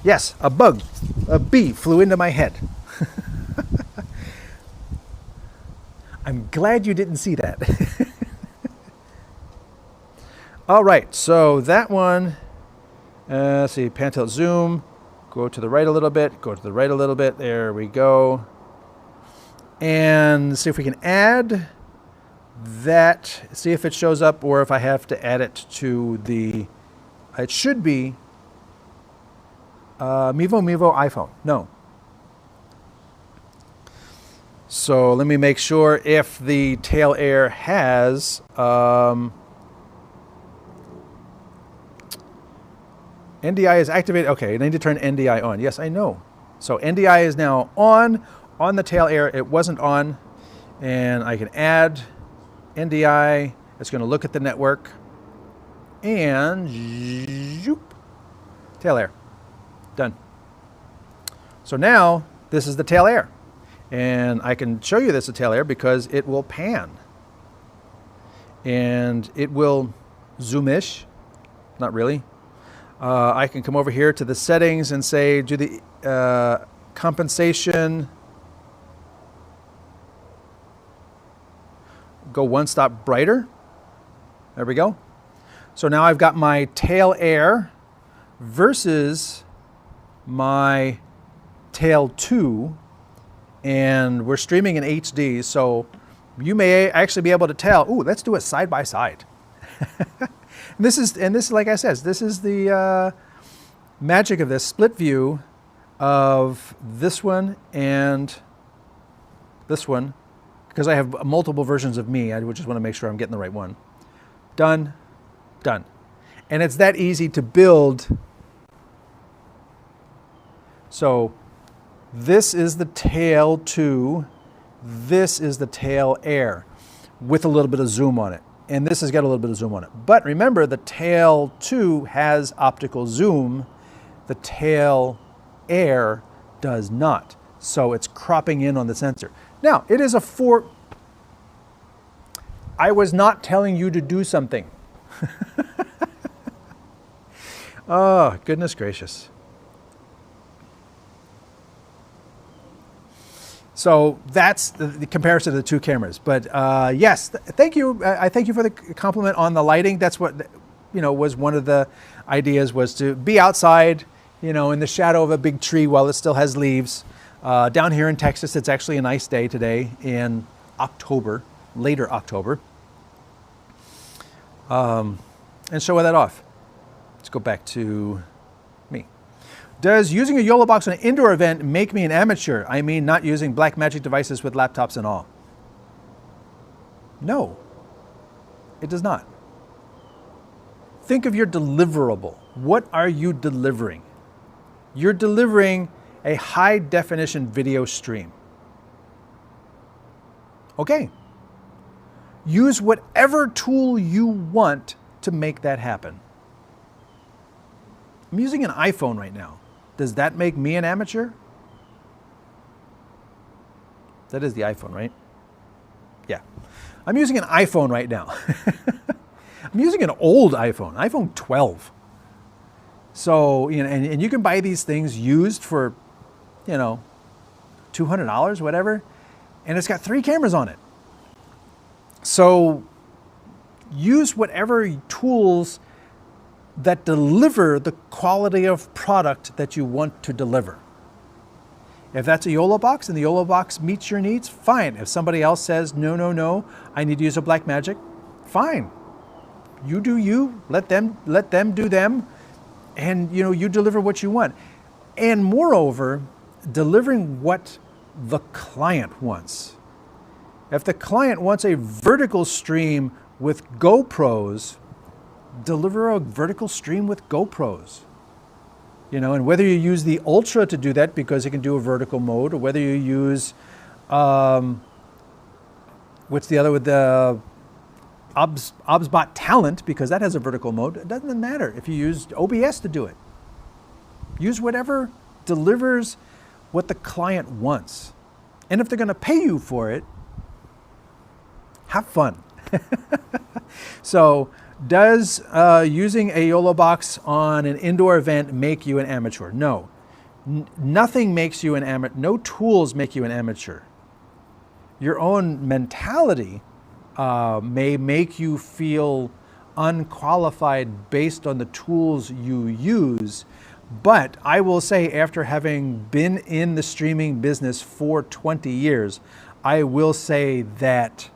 A: Yes, a bee flew into my head. I'm glad you didn't see that. All right, so that one, let's see, pan tilt zoom, go to the right a little bit, go to the right a little bit, there we go. And see if we can add that, see if it shows up or if I have to add it to the, it should be Mevo iPhone, no. So let me make sure if the tail air has NDI is activated. Okay, I need to turn NDI on. Yes, I know. So NDI is now on the tail air. It wasn't on, and I can add NDI. It's going to look at the network, and zoop, tail air, done. So now this is the tail air. And I can show you this tail air because it will pan. And it will zoom-ish, not really. I can come over here to the settings and say, do the compensation, go one stop brighter. There we go. So now I've got my tail air versus my tail 2, and we're streaming in HD, so you may actually be able to tell, ooh, let's do it side by side. This is, like I said, this is the magic of this split view of this one and this one, because I have multiple versions of me. I just want to make sure I'm getting the right one. Done, done. And it's that easy to build. So this is the tail 2, this is the tail air with a little bit of zoom on it. And this has got a little bit of zoom on it. But remember, the tail 2 has optical zoom. The tail air does not. So it's cropping in on the sensor. Now, it is a 4. I was not telling you to do something. Oh, goodness gracious. So that's the comparison of the two cameras. But yes, thank you. I thank you for the compliment on the lighting. That's what, was one of the ideas, was to be outside, in the shadow of a big tree while it still has leaves. Down here in Texas, it's actually a nice day today in October, later October. And show that off. Let's go back to me. Does using a YOLO box on an indoor event make me an amateur? I mean, not using Blackmagic devices with laptops and all. No, it does not. Think of your deliverable. What are you delivering? You're delivering a high definition video stream. Okay. Use whatever tool you want to make that happen. I'm using an iPhone right now. Does that make me an amateur? That is the iPhone, right? Yeah. I'm using an iPhone right now. I'm using an old iPhone, iPhone 12. So, and you can buy these things used for, $200, whatever, and it's got 3 cameras on it. So use whatever tools that deliver the quality of product that you want to deliver. If that's a YOLO box and the YOLO box meets your needs, fine. If somebody else says, no, I need to use a Blackmagic, fine. You do you, let them do them, and you deliver what you want. And moreover, delivering what the client wants. If the client wants a vertical stream with GoPros, deliver a vertical stream with GoPros. And whether you use the Ultra to do that because it can do a vertical mode, or whether you use, what's the other with the OBSBot Talent, because that has a vertical mode, it doesn't matter if you use OBS to do it. Use whatever delivers what the client wants. And if they're going to pay you for it, have fun. So, does using a YOLO box on an indoor event make you an amateur? No. Nothing makes you an amateur. No tools make you an amateur. Your own mentality may make you feel unqualified based on the tools you use. But I will say, after having been in the streaming business for 20 years, I will say that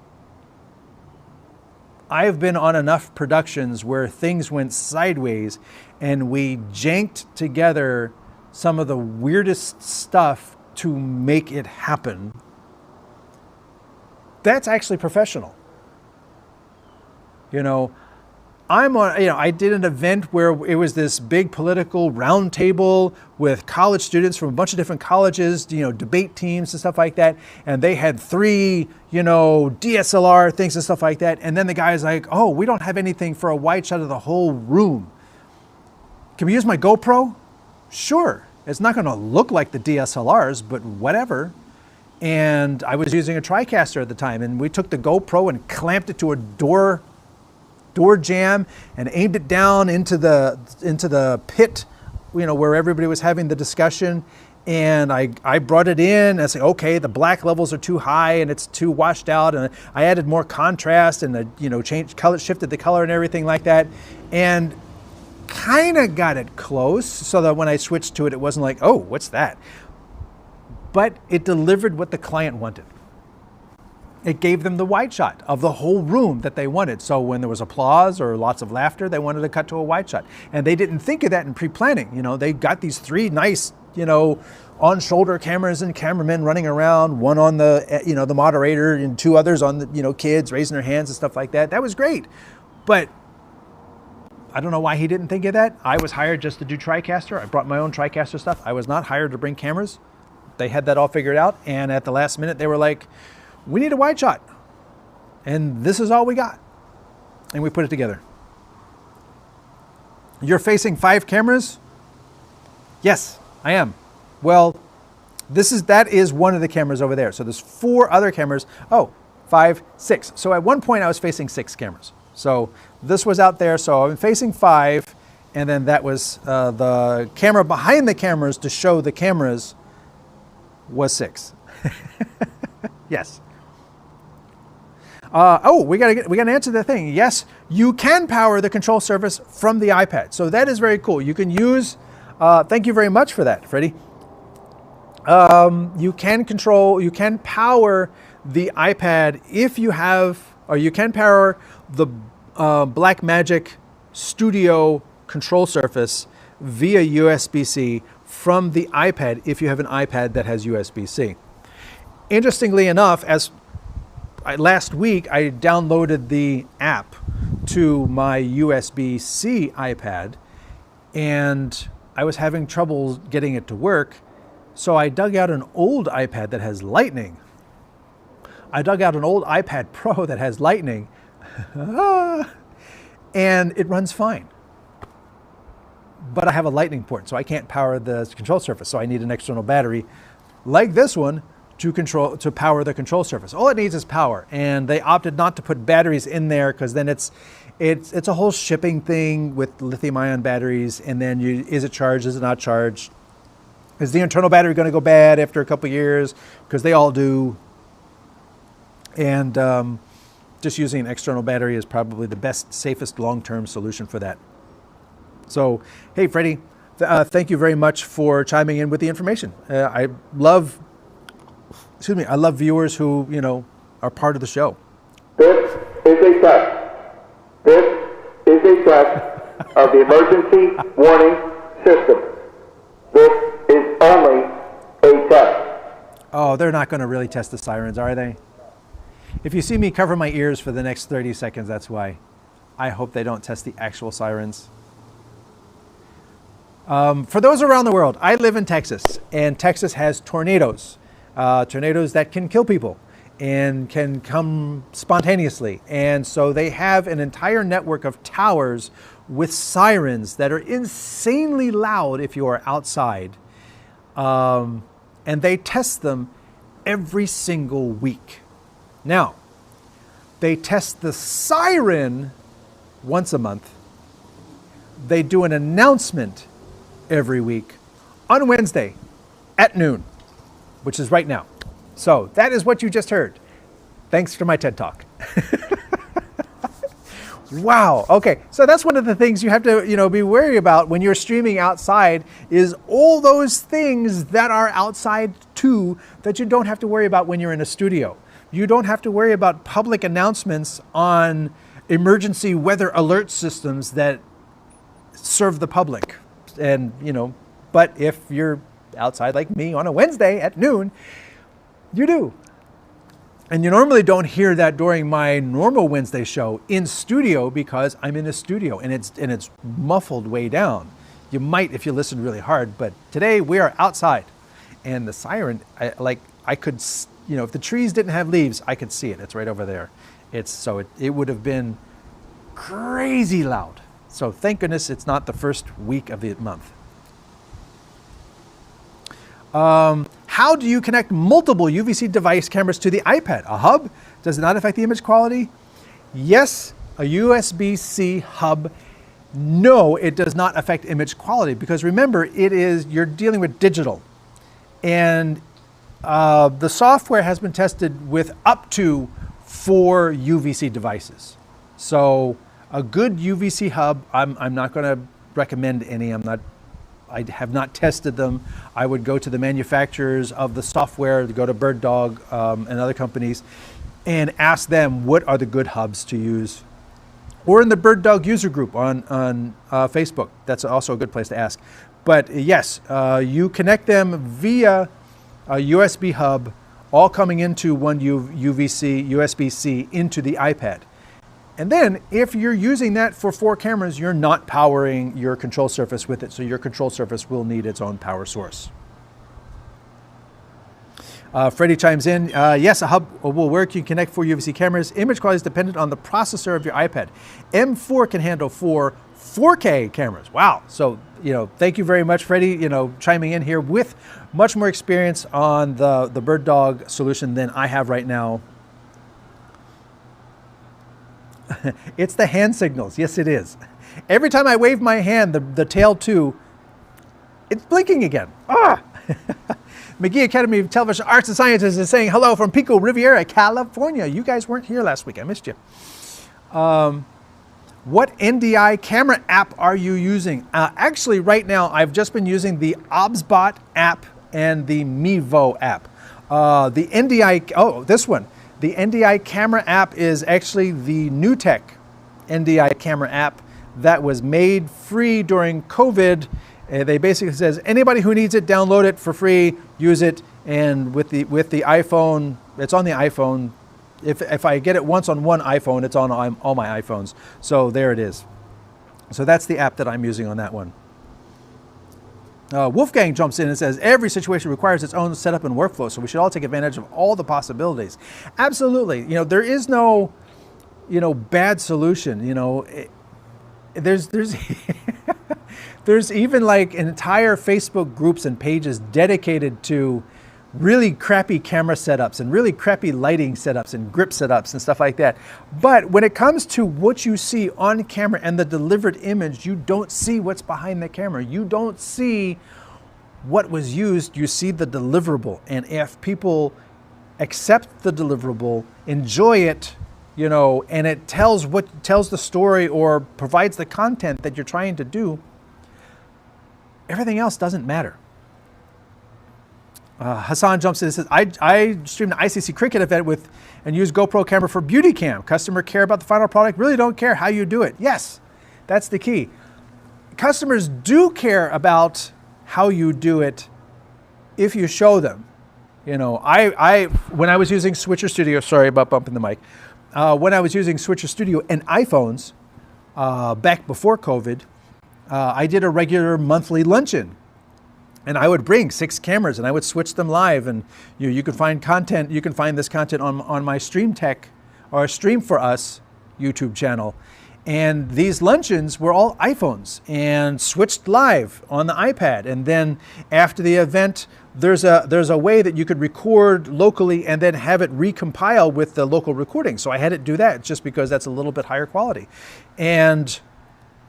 A: I've been on enough productions where things went sideways and we janked together some of the weirdest stuff to make it happen. That's actually professional. I did an event where it was this big political roundtable with college students from a bunch of different colleges, debate teams and stuff like that. And they had 3, DSLR things and stuff like that. And then the guy's like, oh, we don't have anything for a wide shot of the whole room. Can we use my GoPro? Sure. It's not going to look like the DSLRs, but whatever. And I was using a TriCaster at the time, and we took the GoPro and clamped it to a door jamb and aimed it down into the pit, where everybody was having the discussion. And I brought it in and I said, okay, the black levels are too high and it's too washed out. And I added more contrast and changed color, shifted the color and everything like that. And kind of got it close so that when I switched to it, it wasn't like, oh, what's that? But it delivered what the client wanted. It gave them the wide shot of the whole room that they wanted. So when there was applause or lots of laughter, they wanted to cut to a wide shot. And they didn't think of that in pre-planning. They got these 3 nice, on-shoulder cameras and cameramen running around, one on the, the moderator and 2 others on the, kids raising their hands and stuff like that. That was great. But I don't know why he didn't think of that. I was hired just to do TriCaster. I brought my own TriCaster stuff. I was not hired to bring cameras. They had that all figured out. And at the last minute, they were like, we need a wide shot. And this is all we got. And we put it together. You're facing 5 cameras? Yes, I am. Well, that is one of the cameras over there. So there's 4 other cameras. Oh, 5, 6. So at one point I was facing 6 cameras. So this was out there. So I'm facing 5. And then that was the camera behind the cameras to show the cameras was 6. Yes. We gotta answer the thing. Yes, you can power the control surface from the iPad. So that is very cool. You can use, thank you very much for that, Freddie. You can power the iPad if you have, or you can power the Blackmagic Studio control surface via USB-C from the iPad if you have an iPad that has USB-C. Interestingly enough, last week I downloaded the app to my USB-C iPad and I was having trouble getting it to work. So I dug out an old iPad that has Lightning. I dug out an old iPad Pro that has Lightning and it runs fine. But I have a Lightning port, so I can't power the control surface. So I need an external battery like this one to power the control surface. All it needs is power, and they opted not to put batteries in there because then it's a whole shipping thing with lithium-ion batteries, and then is it charged, is it not charged? Is the internal battery going to go bad after a couple years? Because they all do. And just using an external battery is probably the best, safest long-term solution for that. So, hey, Freddie, thank you very much for chiming in with the information. I love viewers who, are part of the show.
B: This is a test. This is a test of the emergency warning system. This is only a test.
A: Oh, they're not going to really test the sirens, are they? If you see me cover my ears for the next 30 seconds, that's why. I hope they don't test the actual sirens. For those around the world, I live in Texas, and Texas has tornadoes. Tornadoes that can kill people and can come spontaneously. And so they have an entire network of towers with sirens that are insanely loud if you are outside. And they test them every single week. Now, they test the siren once a month. They do an announcement every week on Wednesday at noon, which is right now. So that is what you just heard. Thanks for my TED Talk. Wow. Okay. So that's one of the things you have to, be wary about when you're streaming outside is all those things that are outside too that you don't have to worry about when you're in a studio. You don't have to worry about public announcements on emergency weather alert systems that serve the public. And, but if you're outside like me on a Wednesday at noon, you do. And you normally don't hear that during my normal Wednesday show in studio because I'm in a studio and it's muffled way down. You might if you listen really hard, but today we are outside and the siren, I could, if the trees didn't have leaves, I could see it. It's right over there. It would have been crazy loud. So thank goodness it's not the first week of the month. How do you connect multiple UVC device cameras to the iPad? A hub? Does it not affect the image quality? Yes, a USB-C hub. No, it does not affect image quality because remember, you're dealing with digital. And the software has been tested with up to 4 UVC devices. So a good UVC hub, I'm not going to recommend any. I have not tested them. I would go to the manufacturers of the software, go to BirdDog and other companies, and ask them what are the good hubs to use. Or in the BirdDog user group on Facebook. That's also a good place to ask. But yes, you connect them via a USB hub, all coming into one USB-C into the iPad. And then if you're using that for 4 cameras, you're not powering your control surface with it. So your control surface will need its own power source. Freddie chimes in, yes, a hub will work. You can connect 4 UVC cameras. Image quality is dependent on the processor of your iPad. M4 can handle 4 4K cameras. Wow. So, thank you very much, Freddie, chiming in here with much more experience on the BirdDog solution than I have right now. It's the hand signals. Yes, it is. Every time I wave my hand, the tail too, it's blinking again. Ah! McGee Academy of Television Arts and Sciences is saying hello from Pico Riviera, California. You guys weren't here last week. I missed you. What NDI camera app are you using? Actually, right now, I've just been using the OBSBot app and the Mevo app. The NDI, this one. The NDI camera app is actually the NewTek NDI camera app that was made free during COVID. They basically says anybody who needs it, download it for free, use it, and with the iPhone, it's on the iPhone. If I get it once on one iPhone, it's on all my iPhones. So there it is. So that's the app that I'm using on that one. Wolfgang jumps in and says, every situation requires its own setup and workflow, so we should all take advantage of all the possibilities. Absolutely. There is no, bad solution. There's there's even like entire Facebook groups and pages dedicated to really crappy camera setups and really crappy lighting setups and grip setups and stuff like that. But when it comes to what you see on camera and the delivered image, you don't see what's behind the camera. You don't see what was used. You see the deliverable. And if people accept the deliverable, enjoy it, and it tells the story or provides the content that you're trying to do, everything else doesn't matter. Hassan jumps in and says, I streamed an ICC cricket event and used GoPro camera for beauty cam. Customer care about the final product, really don't care how you do it. Yes, that's the key. Customers do care about how you do it if you show them. When I was using Switcher Studio, sorry about bumping the mic. When I was using Switcher Studio and iPhones back before COVID, I did a regular monthly luncheon. And I would bring 6 cameras and I would switch them live. And you can find content. You can find this content on my StreamTek or Stream for Us YouTube channel. And these luncheons were all iPhones and switched live on the iPad. And then after the event, there's a way that you could record locally and then have it recompile with the local recording. So I had it do that just because that's a little bit higher quality. And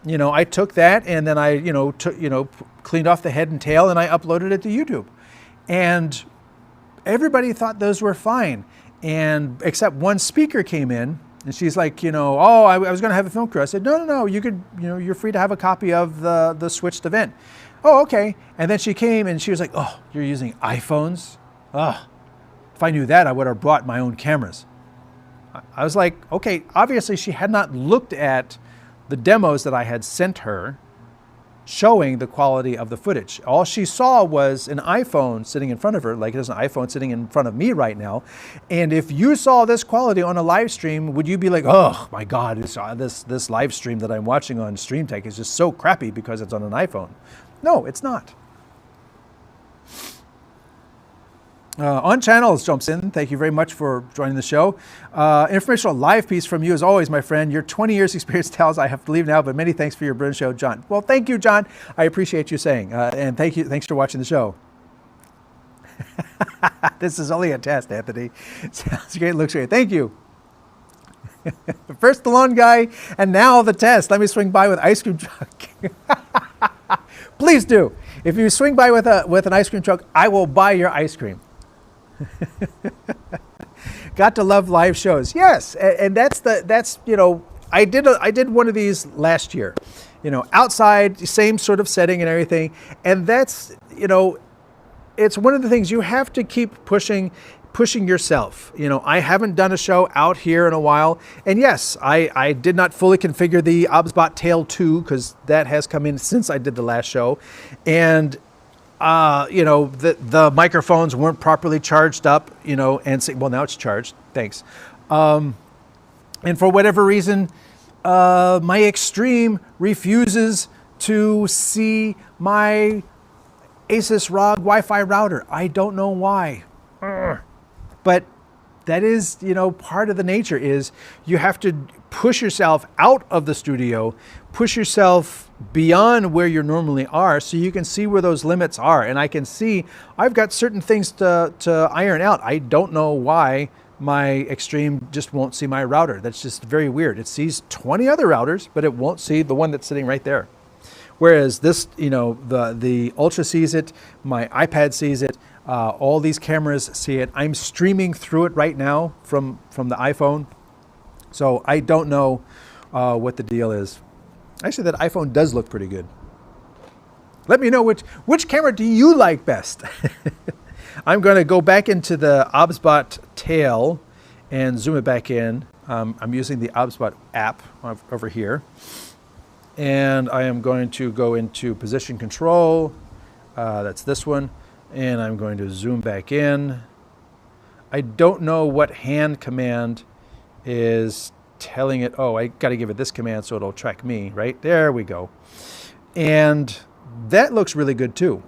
A: I took that and then I, cleaned off the head and tail and I uploaded it to YouTube. And everybody thought those were fine. And except one speaker came in and she's like, I was going to have a film crew. I said, no, you could, you're free to have a copy of the switched event. Oh, okay. And then she came and she was like, oh, you're using iPhones? Oh, if I knew that, I would have brought my own cameras. I was like, okay, obviously she had not looked at the demos that I had sent her showing the quality of the footage. All she saw was an iPhone sitting in front of her, like there's an iPhone sitting in front of me right now. And if you saw this quality on a live stream, would you be like, oh my God, this live stream that I'm watching on StreamTek is just so crappy because it's on an iPhone? No, it's not. On Channels jumps in. Thank you very much for joining the show. Informational live piece from you as always, my friend. Your 20 years experience tells I have to leave now, but many thanks for your brilliant show, John. Well, thank you, John. I appreciate you saying, and thanks for watching the show. This is only a test, Anthony. Sounds great, looks great. Thank you. First the lawn guy, and now the test. Let me swing by with ice cream truck. Please do. If you swing by with an ice cream truck, I will buy your ice cream. Got to love live shows. Yes, and that's you know, I did one of these last year. You know, outside, same sort of setting and everything. And that's, you know, it's one of the things you have to keep pushing yourself. You know, I haven't done a show out here in a while. And yes, I did not fully configure the OBSBot Tail 2 because that has come in since I did the last show. And, you know, the microphones weren't properly charged up, you know, and say, well, now it's charged. Thanks. And for whatever reason, my Restream refuses to see my Asus ROG Wi-Fi router. I don't know why. But that is, you know, part of the nature is you have to push yourself out of the studio, push yourself beyond where you normally are so you can see where those limits are. And I can see I've got certain things to iron out. I don't know why my Restream just won't see my router. That's just very weird. It sees 20 other routers, but it won't see the one that's sitting right there. Whereas this, you know, the Ultra sees it, my iPad sees it, all these cameras see it. I'm streaming through it right now from the iPhone. So I don't know what the deal is. Actually, that iPhone does look pretty good. Let me know which camera do you like best? I'm going to go back into the OBSBot Tail and zoom it back in. I'm using the OBSBot app over here. And I am going to go into position control. That's this one. And I'm going to zoom back in. I don't know what hand command is telling it. Oh, I got to give it this command so it'll track me, right? There we go. And that looks really good too.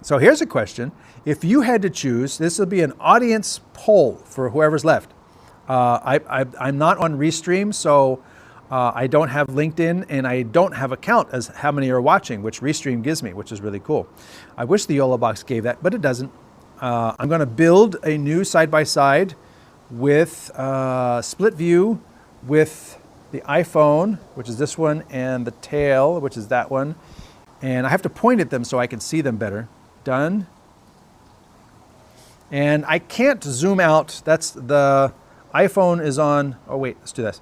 A: So here's a question. If you had to choose, this will be an audience poll for whoever's left. I'm not on Restream, so I don't have LinkedIn and I don't have a count as how many are watching, which Restream gives me, which is really cool. I wish the YOLO box gave that, but it doesn't. I'm going to build a new side-by-side with split view with the iPhone, which is this one, and the tail, which is that one. And I have to point at them so I can see them better. Done. And I can't zoom out. That's the iPhone is on. Oh, wait, let's do this.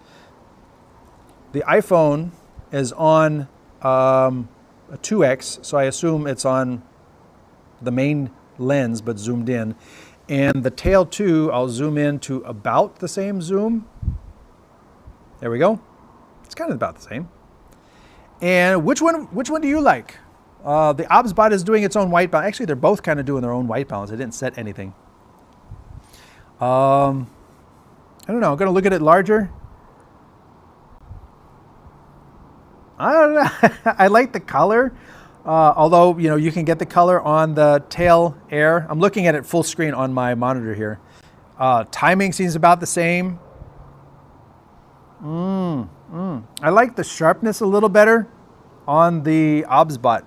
A: The iPhone is on a 2x, so I assume it's on the main lens, but zoomed in. And the Tail 2, I'll zoom in to about the same zoom. There we go. It's kind of about the same. And which one do you like? The OBSBot is doing its own white balance. Actually, they're both kind of doing their own white balance. I didn't set anything. I don't know. I'm going to look at it larger. I don't know. I like the color. Although, you know, you can get the color on the Tail Air. I'm looking at it full screen on my monitor here. Timing seems about the same. I like the sharpness a little better on the OBSBot.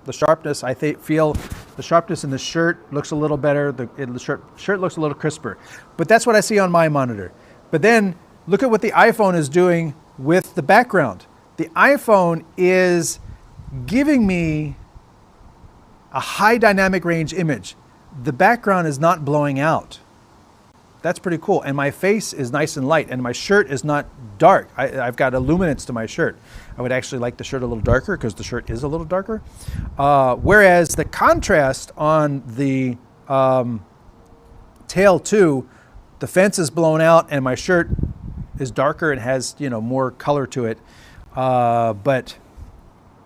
A: The sharpness, I feel the sharpness in the shirt looks a little better. The shirt looks a little crisper. But that's what I see on my monitor. But then look at what the iPhone is doing with the background. The iPhone is giving me a high dynamic range image. The background is not blowing out. That's pretty cool. And my face is nice and light, and my shirt is not dark. I've got illuminance to my shirt. I would actually like the shirt a little darker because the shirt is a little darker. Whereas the contrast on the Tail 2, the fence is blown out and my shirt is darker and has, you know, more color to it. But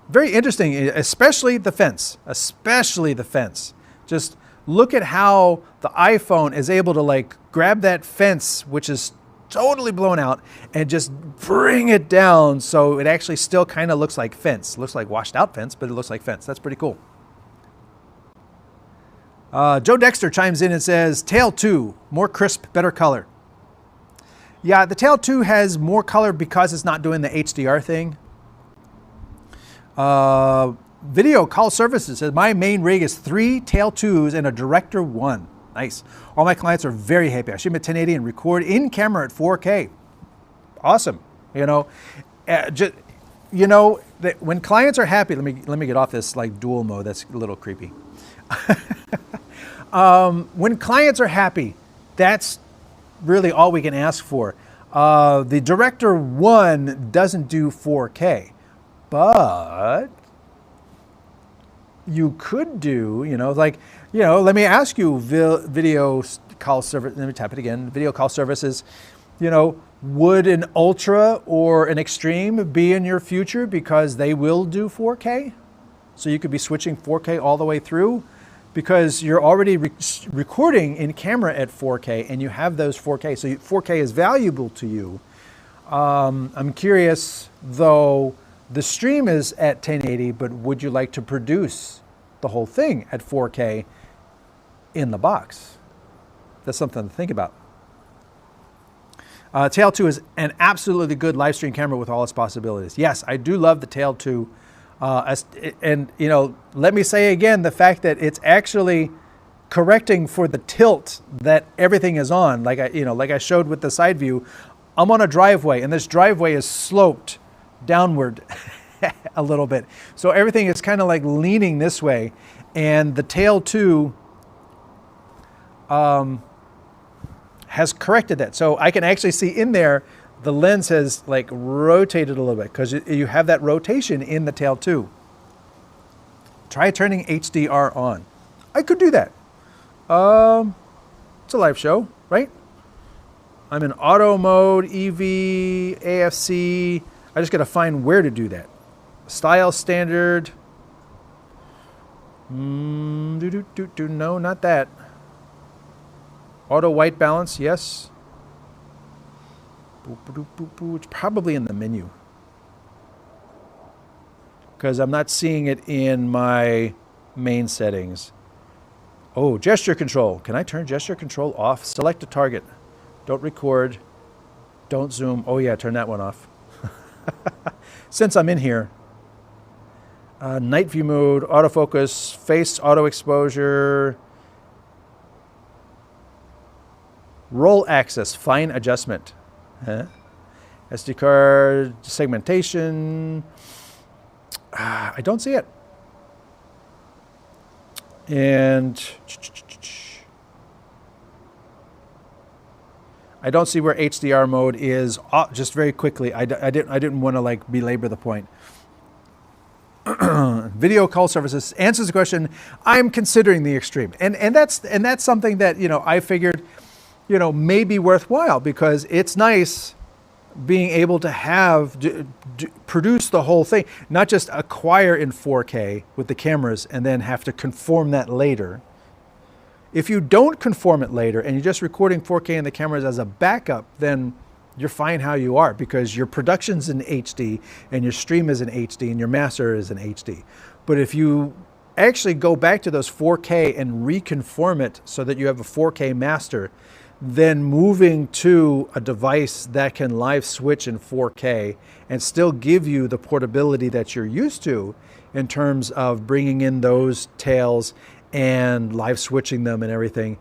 A: very interesting, especially the fence, Just look at how the iPhone is able to like grab that fence, which is totally blown out, and just bring it down so it actually still kind of looks like fence. Looks like washed out fence, but it looks like fence. That's pretty cool. Joe Dexter chimes in and says, Tail 2, more crisp, better color. Yeah, the Tail 2 has more color because it's not doing the HDR thing. Video Call Services says, my main rig is 3 Tail 2s and a Director 1. Nice. All my clients are very happy. I shoot at 1080 and record in camera at 4K. Awesome. You know, you know, when clients are happy, let me get off this like dual mode. That's a little creepy. When clients are happy, that's really all we can ask for. The Director 1 doesn't do 4K, but you could do, let me ask you, video call service, let me tap it again, video call services, would an Ultra or an Extreme be in your future because they will do 4K? So you could be switching 4K all the way through because you're already recording in camera at 4K and you have those 4K. So 4K is valuable to you. I'm curious, though, the stream is at 1080, but would you like to produce the whole thing at 4K in the box? That's something to think about. Tail 2 is an absolutely good live stream camera with all its possibilities. Yes, I do love the Tail 2. And let me say again, the fact that it's actually correcting for the tilt that everything is on. Like I showed with the side view, I'm on a driveway and this driveway is sloped downward a little bit. So everything is kind of like leaning this way, and the Tail 2 has corrected that. So I can actually see in there, the lens has like rotated a little bit because you have that rotation in the Tail 2. Try turning HDR on. I could do that. It's a live show, right? I'm in auto mode, EV, AFC. I just got to find where to do that. Style standard. No, not that. Auto white balance, yes. It's probably in the menu because I'm not seeing it in my main settings. Oh, gesture control. Can I turn gesture control off? Select a target. Don't record. Don't zoom. Oh yeah, turn that one off. Since I'm in here. Night view mode, autofocus, face auto exposure, roll access, fine adjustment. SD card segmentation. I don't see it. And I don't see where HDR mode is. Just very quickly, I didn't want to like belabor the point. Video call services answers the question. I'm considering the Extreme, and that's something that I figured may be worthwhile because it's nice being able to have produce the whole thing, not just acquire in 4K with the cameras and then have to conform that later. If you don't conform it later and you're just recording 4K in the cameras as a backup, then you're fine how you are because your production's in HD and your stream is in HD and your master is in HD. But if you actually go back to those 4K and reconform it so that you have a 4K master, then moving to a device that can live switch in 4K and still give you the portability that you're used to in terms of bringing in those tails and live switching them and everything,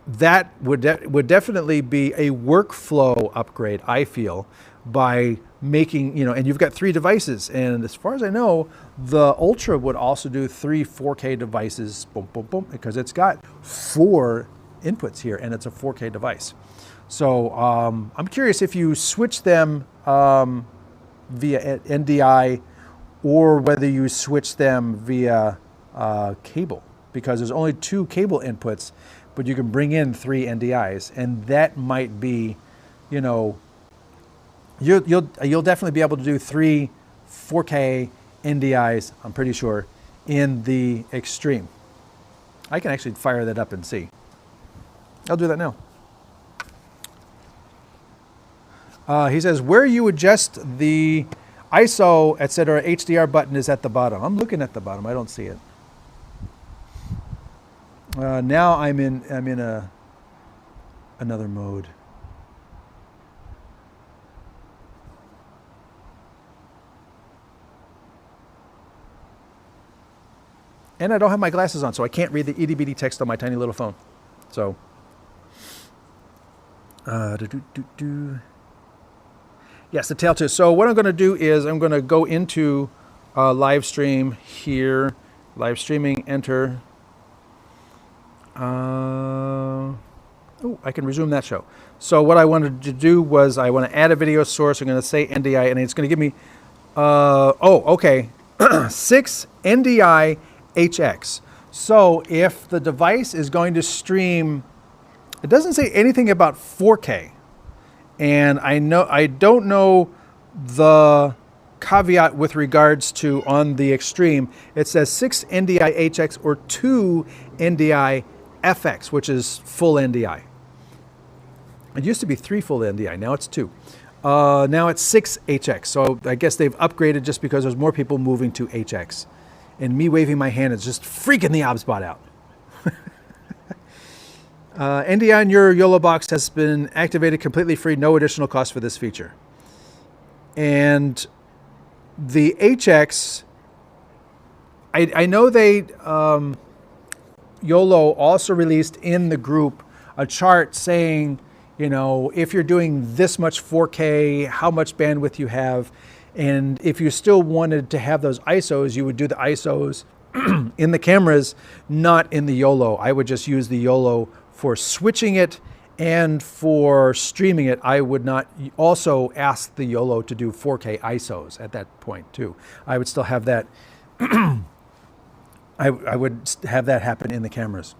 A: that would definitely be a workflow upgrade, I feel, by making, and you've got 3 devices. And as far as I know, the Ultra would also do 3 4K devices, boom, boom, boom, because it's got 4 inputs here and it's a 4K device. So I'm curious if you switch them via NDI or whether you switch them via cable, because there's only 2 cable inputs, but you can bring in 3 NDIs, and that might be, you'll definitely be able to do 3 4K NDIs, I'm pretty sure, in the Extreme. I can actually fire that up and see. I'll do that now. He says, where you adjust the ISO, etc., HDR button is at the bottom. I'm looking at the bottom. I don't see it. Now I'm in another mode. And I don't have my glasses on, so I can't read the itty bitty text on my tiny little phone. So. Yes, the tail too. So what I'm going to do is I'm going to go into live stream here, live streaming, enter. Oh, I can resume that show. So what I wanted to do was I want to add a video source. I'm going to say NDI, and it's going to give me, okay, 6 NDI HX. So if the device is going to stream, it doesn't say anything about 4K. And I don't know the caveat with regards to on the extreme. It says 6 NDI HX or 2 NDI FX, which is full NDI. It used to be 3 full NDI, now it's 2. Now it's 6 HX, so I guess they've upgraded just because there's more people moving to HX. And me waving my hand is just freaking the OBS-bot out. NDI on your YOLO box has been activated completely free, no additional cost for this feature. And the HX, I know they, YOLO also released in the group a chart saying, you know, if you're doing this much 4K, how much bandwidth you have. And if you still wanted to have those ISOs, you would do the ISOs in the cameras, not in the YOLO. I would just use the YOLO for switching it and for streaming it. I would not also ask the YOLO to do 4K ISOs at that point too. I would still have that. I would have that happen in the cameras.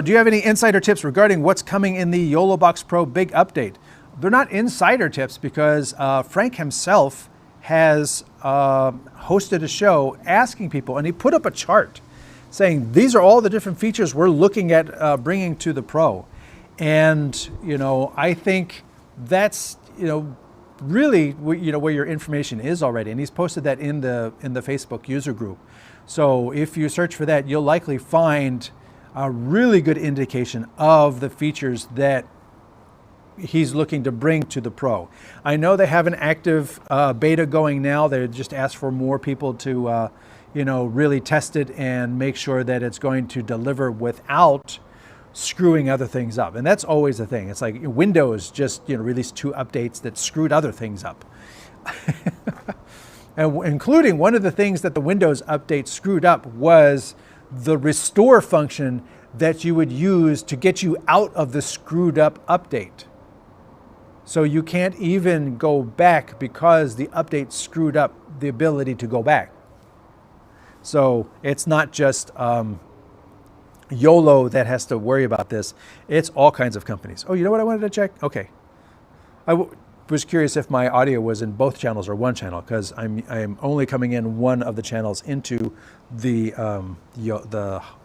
A: Do you have any insider tips regarding what's coming in the YOLO Box Pro big update? They're not insider tips because Frank himself has hosted a show asking people, and he put up a chart saying these are all the different features we're looking at bringing to the Pro. And, you know, I think that's, you know, really, you know, where your information is already. And he's posted that in the Facebook user group. So if you search for that, you'll likely find a really good indication of the features that he's looking to bring to the Pro. I know they have an active beta going now. They just asked for more people to, you know, really test it and make sure that it's going to deliver without screwing other things up. And that's always the thing. It's like Windows just, you know, released 2 updates that screwed other things up. And including one of the things that the Windows update screwed up was the restore function that you would use to get you out of the screwed up update. So you can't even go back because the update screwed up the ability to go back. So it's not just YOLO that has to worry about this. It's all kinds of companies. Oh, you know what I wanted to check? Okay. I was curious if my audio was in both channels or one channel, because I'm only coming in one of the channels into the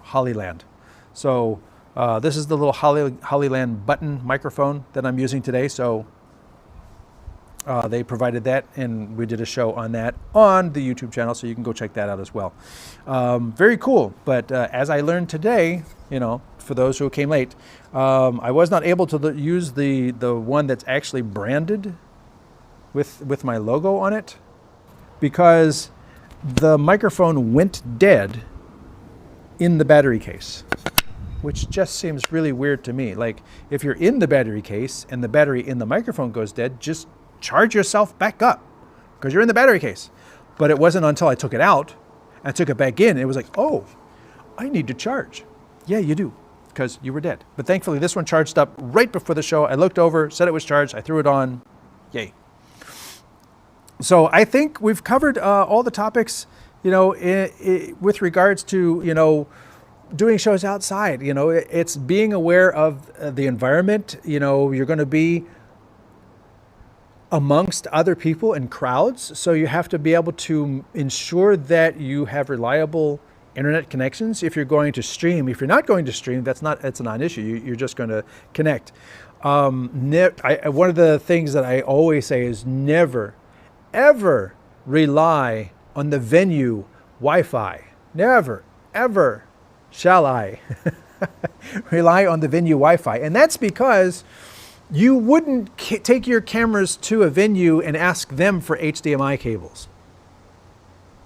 A: Hollyland. So this is the little Hollyland button microphone that I'm using today. So they provided that, and we did a show on that on the YouTube channel, so you can go check that out as well. Very cool. But as I learned today, you know, for those who came late, I was not able to use the one that's actually branded with my logo on it, because the microphone went dead in the battery case, which just seems really weird to me. Like, if you're in the battery case and the battery in the microphone goes dead, just charge yourself back up because you're in the battery case. But it wasn't until I took it out and took it back in, it was like, oh, I need to charge. Yeah, you do, because you were dead. But thankfully, this one charged up right before the show. I looked over, said it was charged. I threw it on. Yay. So I think we've covered all the topics, you know, with regards to, you know, doing shows outside. You know, it's being aware of the environment. You know, you're going to be amongst other people and crowds, so you have to be able to ensure that you have reliable internet connections if you're going to stream. If you're not going to stream, that's a non-issue. You're just going to connect. One of the things that I always say is never, ever rely on the venue Wi-Fi. Never, ever shall I rely on the venue Wi-Fi. And that's because you wouldn't take your cameras to a venue and ask them for HDMI cables.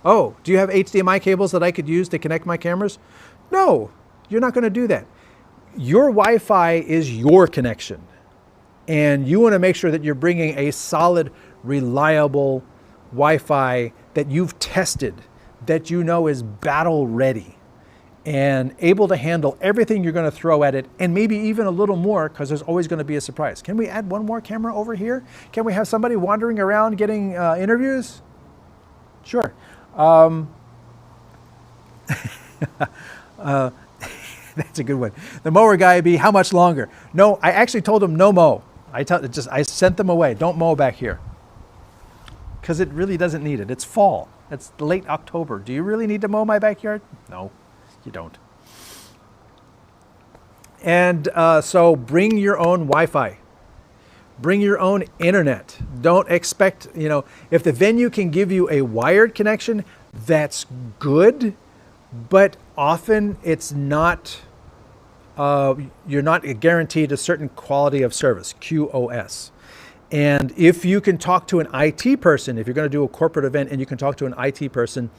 A: Oh, do you have HDMI cables that I could use to connect my cameras? No, you're not going to do that. your Wi-Fi is your connection, and you want to make sure that you're bringing a solid, reliable Wi-Fi that you've tested, that you know is battle ready and able to handle everything you're going to throw at it, and maybe even a little more, because there's always going to be a surprise. Can we add one more camera over here? Can we have somebody wandering around getting interviews? Sure. That's a good one. The mower guy be how much longer? No, I actually told him no mow. I sent them away. Don't mow back here, because it really doesn't need it. It's fall. It's late October. Do you really need to mow my backyard? No, you don't. And so bring your own Wi-Fi. Bring your own internet. Don't expect, if the venue can give you a wired connection, that's good, but often it's not, you're not guaranteed a certain quality of service, QoS. And if you can talk to an IT person, if you're going to do a corporate event and you can talk to an IT person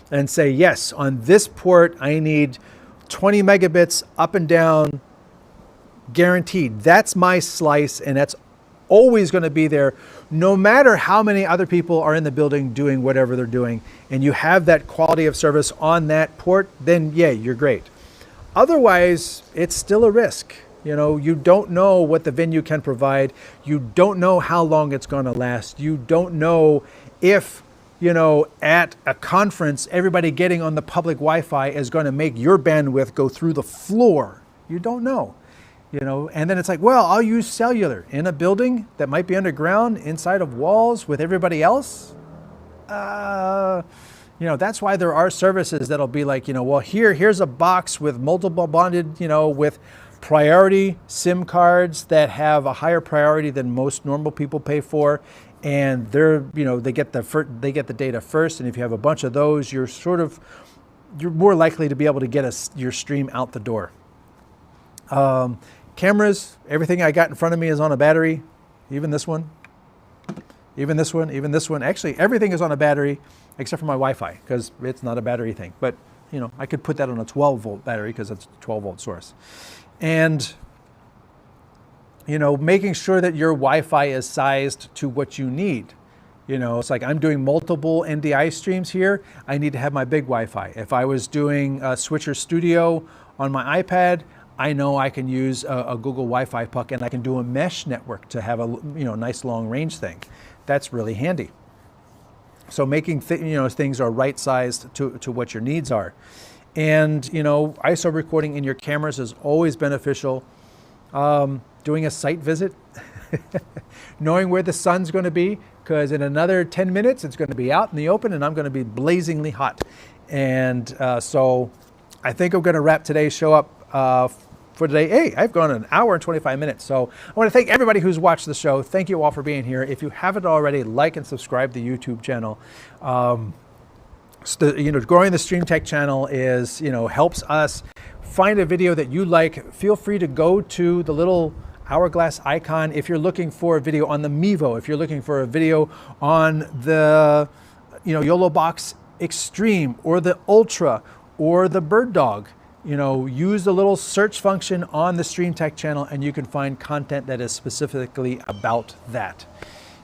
A: and say, yes, on this port, I need 20 megabits up and down, guaranteed. That's my slice, and that's always going to be there, no matter how many other people are in the building doing whatever they're doing, and you have that quality of service on that port, then yeah, you're great. Otherwise, it's still a risk. You don't know what the venue can provide. You don't know how long it's going to last. You don't know if, at a conference, everybody getting on the public Wi-Fi is going to make your bandwidth go through the floor. You don't know. And then it's like, well, I'll use cellular in a building that might be underground, inside of walls with everybody else. That's why there are services that'll be like, well, here's a box with multiple bonded, with priority SIM cards that have a higher priority than most normal people pay for, and they get the data first. And if you have a bunch of those, you're more likely to be able to get your stream out the door. Cameras, everything I got in front of me is on a battery, even this one, even this one, even this one. Actually, everything is on a battery except for my Wi-Fi, because it's not a battery thing. But I could put that on a 12-volt battery because it's a 12-volt source. And making sure that your Wi-Fi is sized to what you need. It's like I'm doing multiple NDI streams here. I need to have my big Wi-Fi. If I was doing Switcher Studio on my iPad, I know I can use a Google Wi-Fi puck, and I can do a mesh network to have a nice long range thing. That's really handy. So making things are right sized to what your needs are. And ISO recording in your cameras is always beneficial. Doing a site visit, knowing where the sun's going to be, because in another 10 minutes it's going to be out in the open and I'm going to be blazingly hot. And so I think I'm going to wrap today's show up for today. Hey, I've gone an hour and 25 minutes. So I want to thank everybody who's watched the show. Thank you all for being here. If you haven't already, like and subscribe to the YouTube channel. Growing the StreamTek channel is, helps us find a video that you like. Feel free to go to the little hourglass icon if you're looking for a video on the Mevo, if you're looking for a video on the YOLOBox Extreme or the Ultra or the Bird Dog. Use the little search function on the StreamTek channel and you can find content that is specifically about that.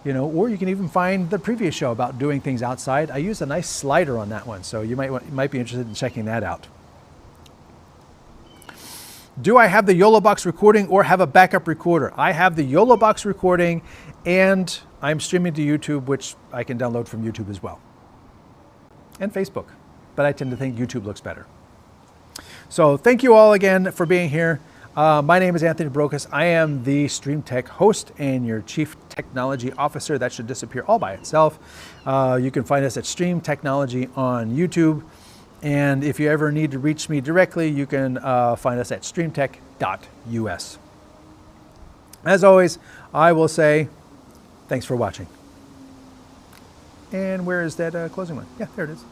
A: Or you can even find the previous show about doing things outside. I used a nice slider on that one, so you might be interested in checking that out. Do I have the YOLOBox recording or have a backup recorder? I have the YOLOBox recording, and I'm streaming to YouTube, which I can download from YouTube as well, and Facebook, but I tend to think YouTube looks better. So thank you all again for being here. My name is Anthony Brokus. I am the StreamTek host and your Chief Technology Officer. That should disappear all by itself. You can find us at Stream Technology on YouTube. And if you ever need to reach me directly, you can find us at streamtek.us. As always, I will say thanks for watching. And where is that closing one? Yeah, there it is.